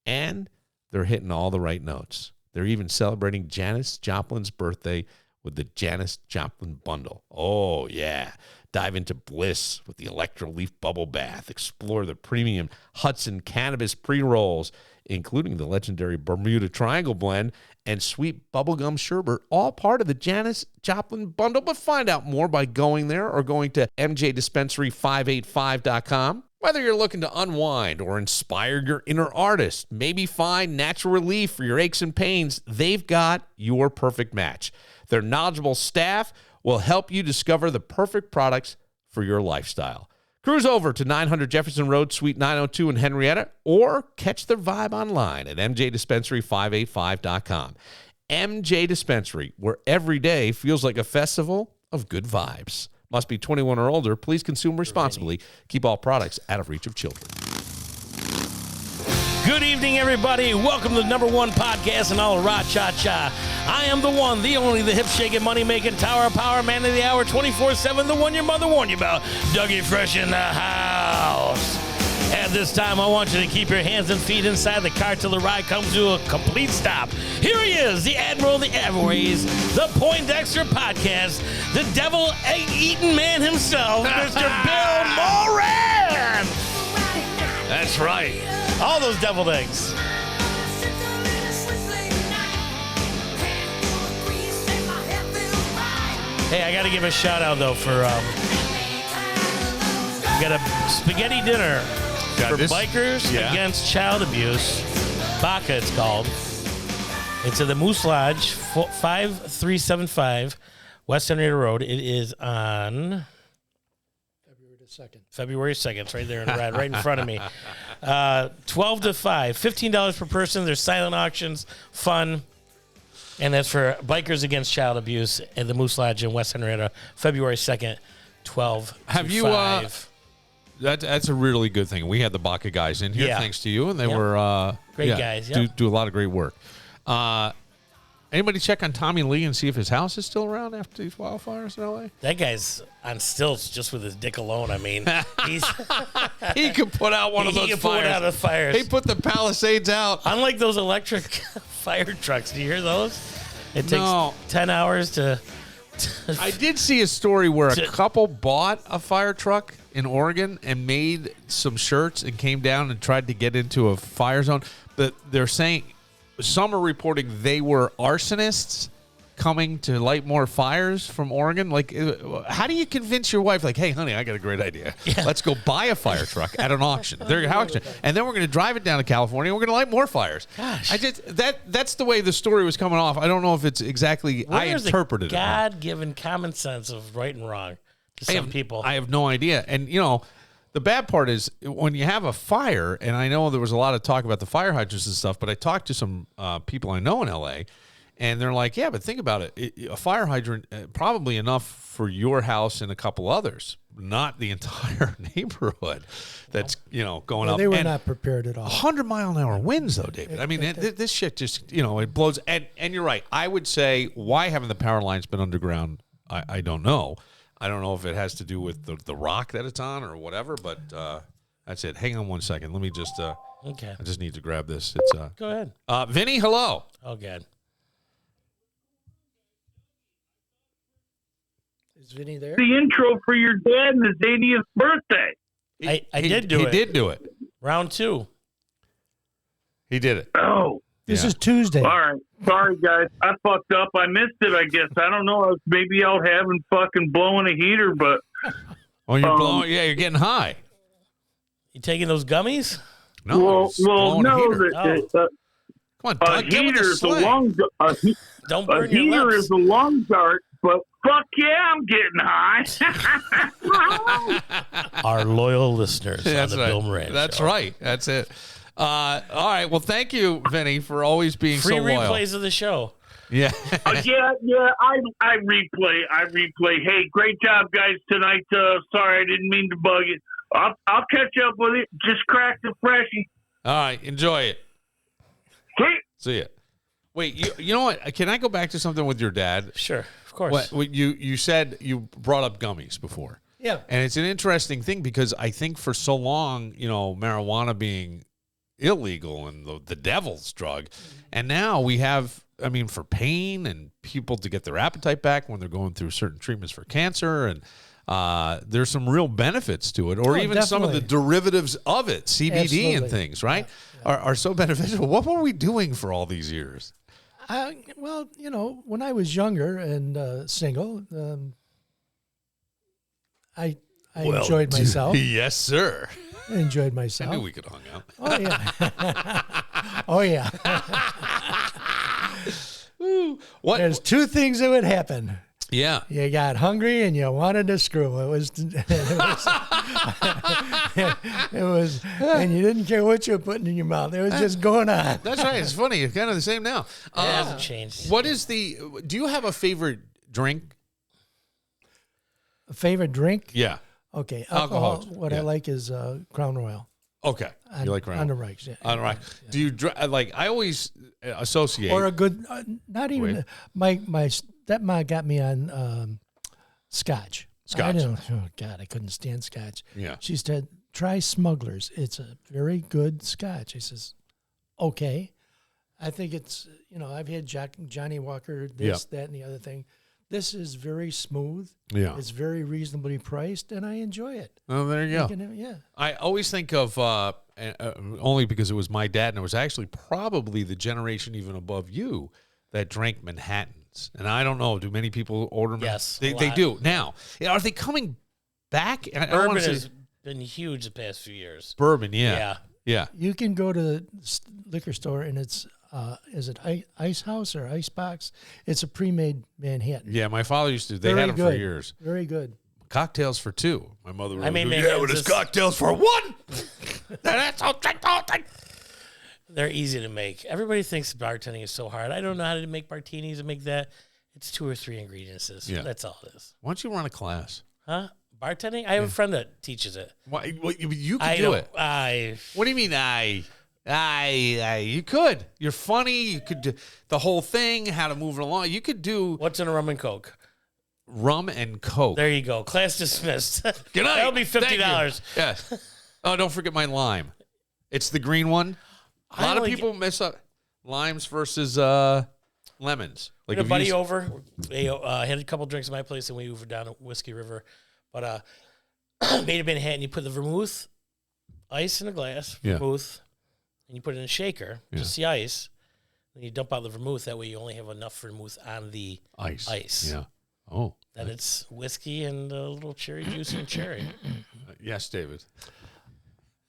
and they're hitting all the right notes. They're even celebrating Janis Joplin's birthday with the Janis Joplin bundle. Oh, yeah. Dive into bliss with the Electro Leaf Bubble Bath. Explore the premium Hudson Cannabis pre-rolls, including the legendary Bermuda Triangle Blend and sweet bubblegum sherbet, all part of the Janis Joplin bundle. But find out more by going there or going to mjdispensary585.com. Whether you're looking to unwind or inspire your inner artist, maybe find natural relief for your aches and pains, they've got your perfect match. Their knowledgeable staff will help you discover the perfect products for your lifestyle. Cruise over to 900 Jefferson Road, Suite 902 in Henrietta, or catch their vibe online at mjdispensary585.com. MJ Dispensary, where every day feels like a festival of good vibes. Must be 21 or older. Please consume responsibly. Keep all products out of reach of children. Good evening, everybody. Welcome to the #1 podcast in all of Ra-Cha-Cha. I am the one, the only, the hip-shaking, money-making, tower of power, man of the hour, 24/7, the one your mother warned you about. Dougie Fresh in the house. At this time, I want you to keep your hands and feet inside the car till the ride comes to a complete stop. Here he is, the Admiral of the Airways, the Poindexter Podcast, the devil-eating man himself, Mr. Bill Moran. That's right. All those deviled eggs. Hey, I got to give a shout out though for got a spaghetti dinner for bikers against child abuse. Baca, it's called. It's at the Moose Lodge, 5375 West Henrietta Road. It is on February 2nd. It's right there in red, right in front of me. 12 to 5, $15 per person. There's silent auctions, fun. And that's for Bikers Against Child Abuse at the Moose Lodge in West Henrietta, February 2nd, 12 to 5. That's a really good thing. We had the Baca guys in here, thanks to you, and they were great guys. Do a lot of great work. Anybody check on Tommy Lee and see if his house is still around after these wildfires in L.A.? That guy's on stilts just with his dick alone. I mean, he could put out one of those fires. He could put out the fires. He put the Palisades out. Unlike those electric fire trucks. Do you hear those? It takes 10 hours to I did see a story where a couple bought a fire truck in Oregon and made some shirts and came down and tried to get into a fire zone. But they're saying... Some are reporting they were arsonists coming to light more fires from Oregon. Like, how do you convince your wife, like, hey, honey, I got a great idea. Yeah. Let's go buy a fire truck at an auction. They're auction. And then we're going to drive it down to California. And we're going to light more fires. Gosh. That's the way the story was coming off. I don't know if it's exactly, I interpreted it. God-given common sense of right and wrong to some people. I have no idea. And, you know, the bad part is when you have a fire, and I know there was a lot of talk about the fire hydrants and stuff, but I talked to some people I know in L.A., and they're like, yeah, but think about it. A fire hydrant, probably enough for your house and a couple others, not the entire neighborhood that's, going up. They were not prepared at all. 100-mile-an-hour winds, though, David. I mean, this shit just, it blows. And you're right. I would say, why haven't the power lines been underground? I don't know. I don't know if it has to do with the rock that it's on or whatever, but that's it. Hang on one second. Let me just okay. I just need to grab this. It's Go ahead. Vinny, hello. Oh, God. Is Vinny there? The intro for your dad and his 80th birthday. I did do it. He did do it. Round 2. He did it. Oh. This is Tuesday. All right. Sorry, guys. I fucked up. I missed it, I guess. I don't know. I was maybe out having fucking blowing a heater, but... Oh, you're blowing... Yeah, you're getting high. You taking those gummies? No. Well, no. Come on, Doug, a heater is a long... Don't burn your lips. A heater is a long dart, but fuck yeah, I'm getting high. Our loyal listeners on the Bill Moran That's Show. right. That's it. All right. Well, thank you, Vinny, for always being Free so loyal. replays of the show. Yeah. Yeah. I replay. Hey, great job, guys, tonight. Sorry, I didn't mean to bug you. I'll catch up with it. Just crack the freshie. All right, enjoy it. Sweet. See ya. Wait, you know what? Can I go back to something with your dad? Sure, of course. What you said you brought up gummies before. Yeah. And it's an interesting thing because I think for so long, marijuana being illegal and the devil's drug, and now we have, for pain and people to get their appetite back when they're going through certain treatments for cancer, and there's some real benefits to it, or even definitely. some of the derivatives of it, CBD Absolutely. and things, right, are so beneficial. What were we doing for all these years? Well, when I was younger and single, I enjoyed myself. Yes, sir. I enjoyed I myself. knew we could hang out. Oh yeah. Oh yeah. What? There's two things that would happen. Yeah. You got hungry and you wanted to screw. It was, and you didn't care what you were putting in your mouth. It was just going on. That's right. It's funny. It's kind of the same now. It hasn't changed. Do you have a favorite drink? A favorite drink? Yeah. Okay. Alcohol. What Yeah. I like is Crown Royal. Okay. You like Crown? On the rocks, yeah. On the right. Do you I always associate Or a good, not even, my stepmom got me on Scotch. Scotch. Oh God, I couldn't stand Scotch. Yeah. She said, try Smuggler's. It's a very good Scotch. I says, okay. I think it's, I've had Johnny Walker, this, that, and the other thing. This is very smooth. Yeah. It's very reasonably priced, and I enjoy it. Oh, there you go. Yeah. I always think of only because it was my dad, and it was actually probably the generation even above you that drank Manhattans. And I don't know, do many people order? Yes, they do now. Are they coming back? I don't Bourbon wanna say- has been huge the past few years. Bourbon, yeah. You can go to the liquor store, and it's is it Ice House or Ice Box? It's a pre-made Manhattan. Yeah, my father used to. They Very had them good. for years. Very good. Cocktails for two. My mother would made go, Manhattans but it's this- cocktails for one. That's all drink the whole thing. They're easy to make. Everybody thinks bartending is so hard. I don't know how to make martinis and make that. It's 2 or 3 ingredients. Yeah. That's all it is. Why don't you run a class? Huh? Bartending? I have a friend that teaches it. Why, you could I do don't- it. What do you mean, you could. You're funny. You could do the whole thing, how to move it along. You could do What's in a rum and coke? rum and coke. There you go. Class dismissed. Good night. That'll be Thank $50. you. Yeah. Oh, don't forget my lime. It's the green one. A lot of people mess up limes versus lemons. Like a buddy over. They had a couple drinks at my place, and we were down at Whiskey River. But made a Manhattan. You put the vermouth, ice in a glass, vermouth, and you put it in a shaker, just the ice. Then you dump out the vermouth. That way you only have enough vermouth on the ice. Yeah. Oh. Then it's whiskey and a little cherry juice and cherry. Yes, David.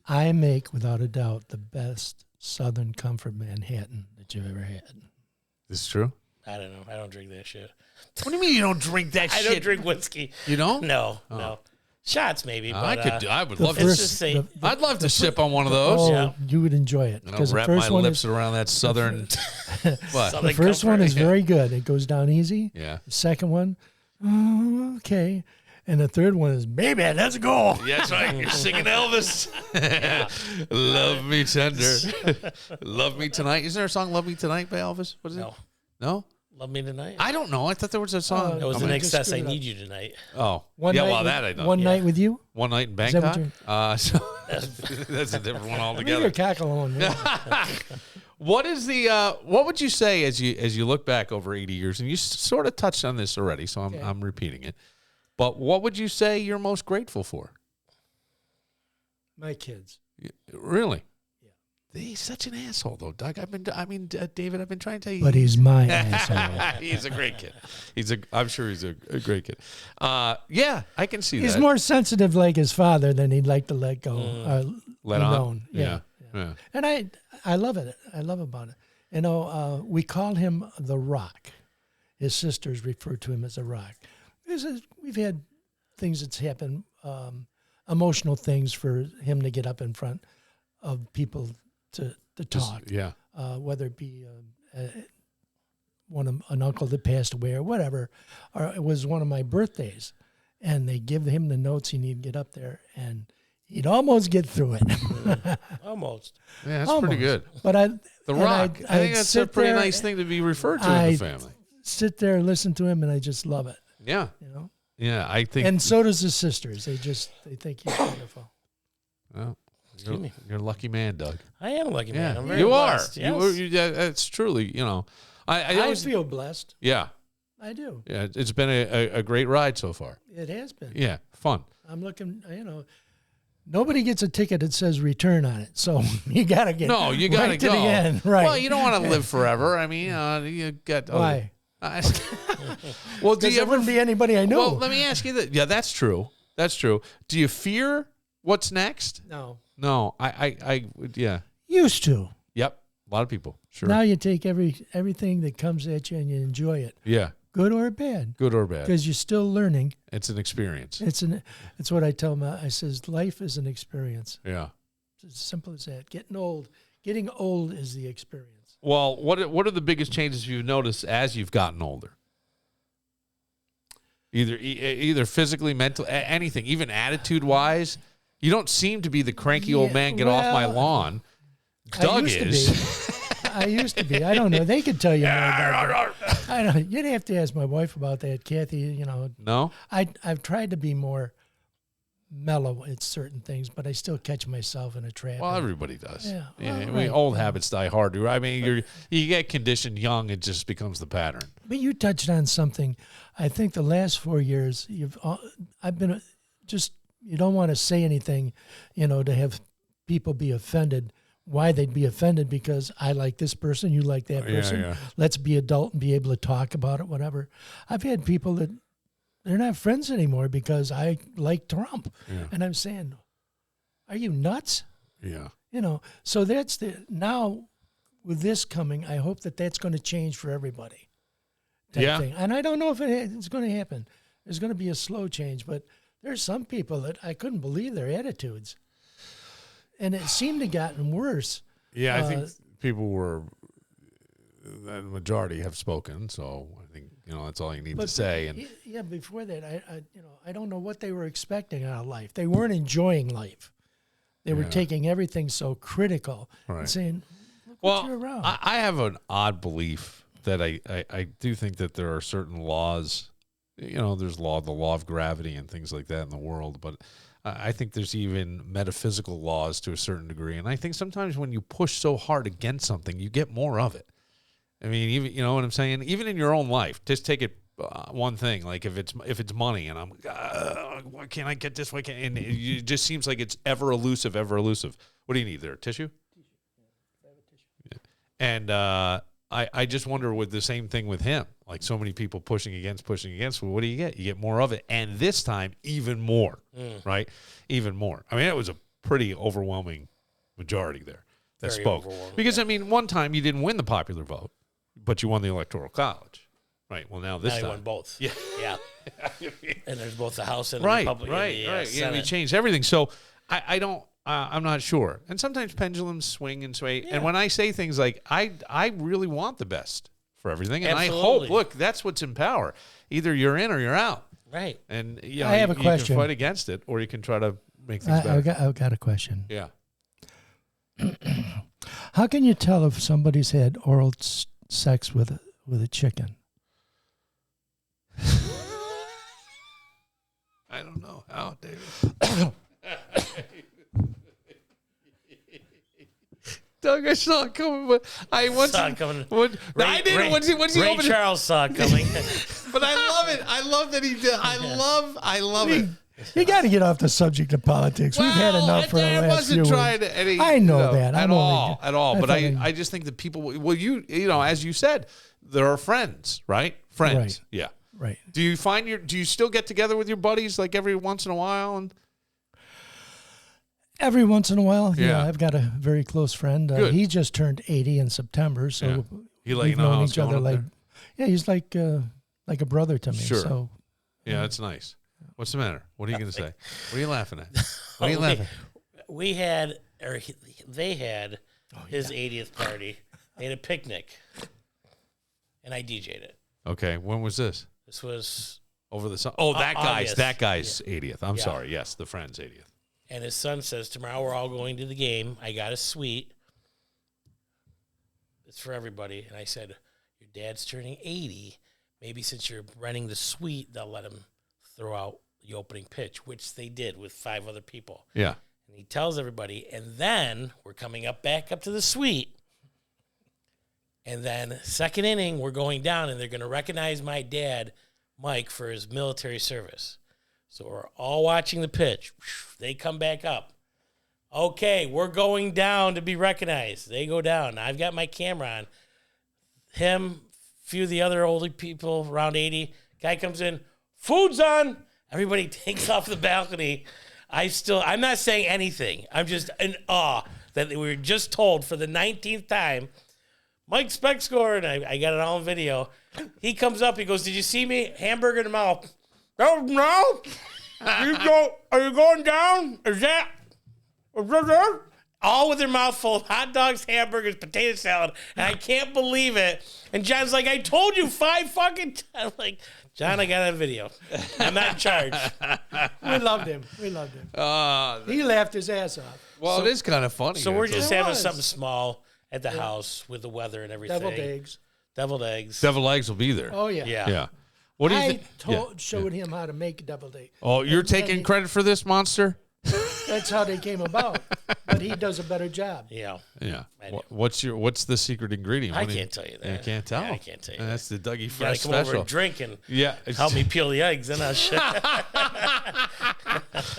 I make, without a doubt, the best Southern Comfort Manhattan that you've ever had. This is true? I don't know. I don't drink that shit. What do you mean you don't drink that I shit? don't drink whiskey. You don't? No. Shots maybe. But, I would the love let's to. just say I'd love to sip on one of those. Oh, Yeah. you would enjoy it. And I'll Because the wrap my first one lips is, around that southern. What? Southern the first Comfort. one is very good. It goes down easy. Yeah. The second one, okay. And the third one is, baby, let's go. Yeah, that's right. You're singing Elvis. Love me tender. Love me tonight. Isn't there a song "Love Me Tonight" by Elvis? What is it? No. No. Love me tonight. I don't know. I thought there was a song. It was I'm in gonna excess. just I screw it need you tonight. Oh. One yeah, night well, with, that I know. One Yeah. night with you. One night in Is that what Bangkok. So that's a different one You're altogether. cackling. What is the? What would you say as you look back over 80 years? And you sort of touched on this already, so I'm repeating it. But what would you say you're most grateful for? My kids. Really? Yeah. He's such an asshole, though, Doug. David, I've been trying to tell you. But he's my asshole. He's a great kid. I'm sure he's a great kid. Yeah, I can see He's that. more sensitive like his father than he'd like to let go. Let on. Yeah. And I love it. I love about it. You know, we call him the Rock. His sisters refer to him as the Rock. We've had things that's happened, emotional things for him to get up in front of people to talk. Yeah. Whether it be an uncle that passed away or whatever, or it was one of my birthdays, and they give him the notes he needed to get up there, and he'd almost get through it. Almost. Yeah, that's pretty good. But The Rock. I think that's a pretty nice thing to be referred to in the family. Sit there and listen to him, and I just love it. Yeah. You know? Yeah, I think. And so does his sisters. They think he's wonderful. Well, you're a lucky man, Doug. I am a lucky man. I'm very you blessed. are. Yes. It's truly, I always feel blessed. Yeah. I do. Yeah, it's been a great ride so far. It has been. Yeah, fun. I'm looking, nobody gets a ticket that says return on it. So you got to get you got right to go. The end. Right. Well, you don't want to live forever. I mean, you got. Why? Well, do you there ever wouldn't be anybody I know. Well, let me ask you that. Yeah, that's true. That's true. Do you fear what's next? No. No, I yeah. Used to. Yep. A lot of people. Sure. Now you take everything that comes at you and you enjoy it. Yeah. Good or bad. Good or bad. Because you're still learning. It's an experience. It's what I tell them. I says life is an experience. Yeah. It's as simple as that. Getting old is the experience. Well, what are the biggest changes you've noticed as you've gotten older? Either physically, mentally, anything, even attitude-wise. You don't seem to be the cranky old man, get off my lawn. Doug is. I used to be. I don't know. They could tell you more about that. I don't. You'd have to ask my wife about that, Kathy. No? I've tried to be more mellow at certain things, but I still catch myself in a trap. Well, everybody does. Yeah. I mean, Right. old habits die hard. I mean, you get conditioned young, it just becomes the pattern. But you touched on something. I think the last 4 years, I've been just, you don't want to say anything, to have people be offended. Why they'd be offended because I like this person, you like that person. Yeah. Let's be adult and be able to talk about it, whatever. I've had people that they're not friends anymore because I like Trump. Yeah. And I'm saying, are you nuts? Yeah. So that's now with this coming, I hope that's going to change for everybody. Type thing. And I don't know if it's going to happen. There's going to be a slow change, but there's some people that I couldn't believe their attitudes. And it seemed to have gotten worse. Yeah, I think people the majority have spoken, so I think, that's all you need to say. And yeah, before that, I don't know what they were expecting out of life. They weren't enjoying life. They were taking everything so critical and saying, look what you're around. I have an odd belief that I do think that there are certain laws, there's the law of gravity and things like that in the world, but I think there's even metaphysical laws to a certain degree. And I think sometimes when you push so hard against something, you get more of it. I mean, even, you know what I'm saying? Even in your own life, just take it one thing. Like if it's money and I'm, why can't I get this? Why can't? And it just seems like it's ever elusive. What do you need there? Tissue? Yeah. And I just wonder with the same thing with him. Like so many people pushing against. Well, what do you get? You get more of it. And this time, even more, right? Even more. I mean, it was a pretty overwhelming majority there that Very spoke. Because, I mean, one time you didn't win the popular vote, but you won the Electoral College. Right. Well, now this time. You won both. Yeah. Yeah. And there's both the House and the Right. Republican. Right. Yeah, we changed everything. So I'm not sure. And sometimes pendulums swing and sway. Yeah. And when I say things like, I really want the best for everything. And Absolutely. I hope, look, that's what's in power. Either you're in or you're out. Right. And I have a question. You can fight against it or you can try to make things better. I've got a question. Yeah. How can you tell if somebody's had oral sex with a chicken? I don't know how, David. Doug, I saw it coming, but I once saw it coming. I didn't. What's he Ray opening? Charles saw it coming. But I love it. I love that he did. I love it. You got to get off the subject of politics. We've had enough for the last few weeks. I know that. At all. But I just think that people, well, you know, as you said, there are friends, right? Friends. Right. Yeah. Right. Do you still get together with your buddies like every once in a while? And every once in a while, Yeah. I've got a very close friend. He just turned 80 in September, so we've known each other like, he's like a brother to me. Sure. So yeah, that's nice. What's the matter? What are you going to say? What are you laughing at? What are you laughing at? We had, or they had his 80th party. They had a picnic, and I DJ'd it. Okay, when was this? This was over the summer. Oh, that guy's August. 80th. I'm sorry. Yes, the friend's 80th. And his son says, tomorrow we're all going to the game. I got a suite. It's for everybody. And I said, your dad's turning 80. Maybe since you're renting the suite, they'll let him throw out the opening pitch, which they did with 5 other people. Yeah. And he tells everybody, and then we're coming back up to the suite. And then second inning, we're going down, and they're going to recognize my dad, Mike, for his military service. So we're all watching the pitch. They come back up. Okay, we're going down to be recognized. They go down. I've got my camera on. Him, few of the other older people, around 80. Guy comes in, food's on. Everybody takes off the balcony. I'm not saying anything. I'm just in awe that we were just told for the 19th time, Mike Speck scored. I got it all on video. He comes up. He goes, did you see me? Hamburger in the mouth. Oh, no. Are you going down? Is that? All with their mouth full of hot dogs, hamburgers, potato salad. And I can't believe it. And John's like, I told you 5 fucking times. I'm like, John, I got it on video. I'm not in charge. We loved him. He laughed his ass off. Well, it is kind of funny. So we're just having something small at the house with the weather and everything. Deviled eggs. Deviled eggs. Deviled eggs will be there. Oh, yeah. Yeah. What do you think? Showed him how to make deviled eggs. Oh, you're taking credit for this, Monster? That's how they came about. But he does a better job. Yeah. Yeah. What's the secret ingredient? I can't tell you that. You can't tell? Yeah, I can't tell you That's the Dougie You Fresh gotta come over special. and drink and Yeah. help me peel the eggs. And I'll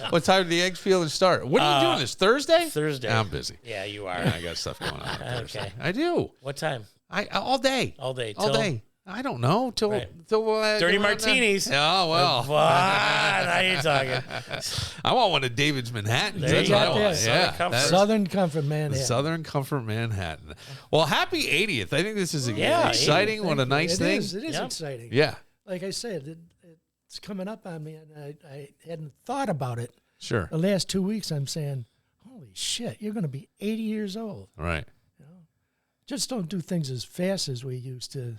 What time do the eggs peel and start? When are you doing this? Thursday? Thursday. I'm busy. Yeah, you are. I got stuff going on Thursday. Okay. I do. What time? All day. All day. All day. I don't know. Till Dirty martinis. Oh, well. Now you're talking. I want one of David's Manhattans. There That's you what I go. want. Southern Comfort. Southern Comfort Manhattan. Southern Comfort Manhattan. Well, happy 80th. I think this is Yeah, exciting. 80th. What a nice thing. It is exciting. Yeah. Like I said, it's coming up on me, and I hadn't thought about it. Sure. The last 2 weeks, I'm saying, holy shit, you're going to be 80 years old. Right. Just don't do things as fast as we used to,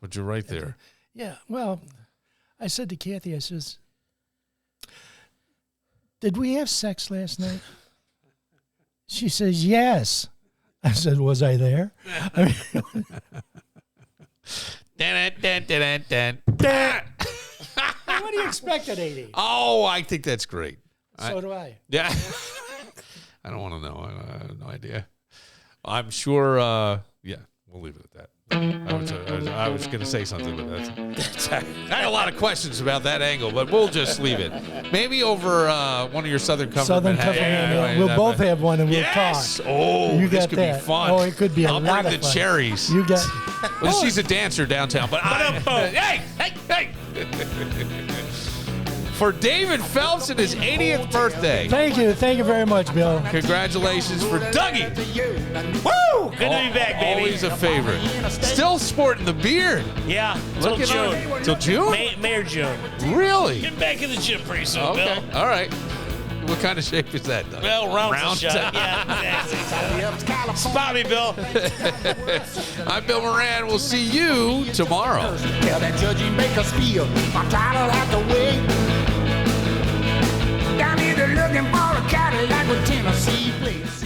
But you're right there. Yeah, well, I said to Kathy, I says, did we have sex last night? She says, yes. I said, was I there? I mean, what do you expect at 80? Oh, I think that's great. So do I. Yeah. I don't want to know. I have no idea. I'm sure, yeah, we'll leave it at that. I was going to say something, but that's I had a lot of questions about that angle, but we'll just leave it. Maybe over one of your Southern Comfort Manhattan. We'll both have one and we'll yes! talk. Oh, you this got could that. be fun. Oh, it could be a I'll lot bring of the fun. cherries. You got. Well, she's a dancer downtown, but hey! For David Phelps and his 80th birthday. Thank you very much, Bill. Congratulations for Dougie. Woo! Good to be back, baby. Always a favorite. Still sporting the beard. Yeah, till June. Till June? May or June. Really? Get back in the gym pretty soon, Okay. Bill. All right. What kind of shape is that, Doug? Well, round shot. Yeah, exactly. Spot me, Bill. I'm Bill Moran. We'll see you tomorrow. Tell that judge he make us feel I'm tired of the way. Down here they're looking for a Cadillac with Tennessee plates.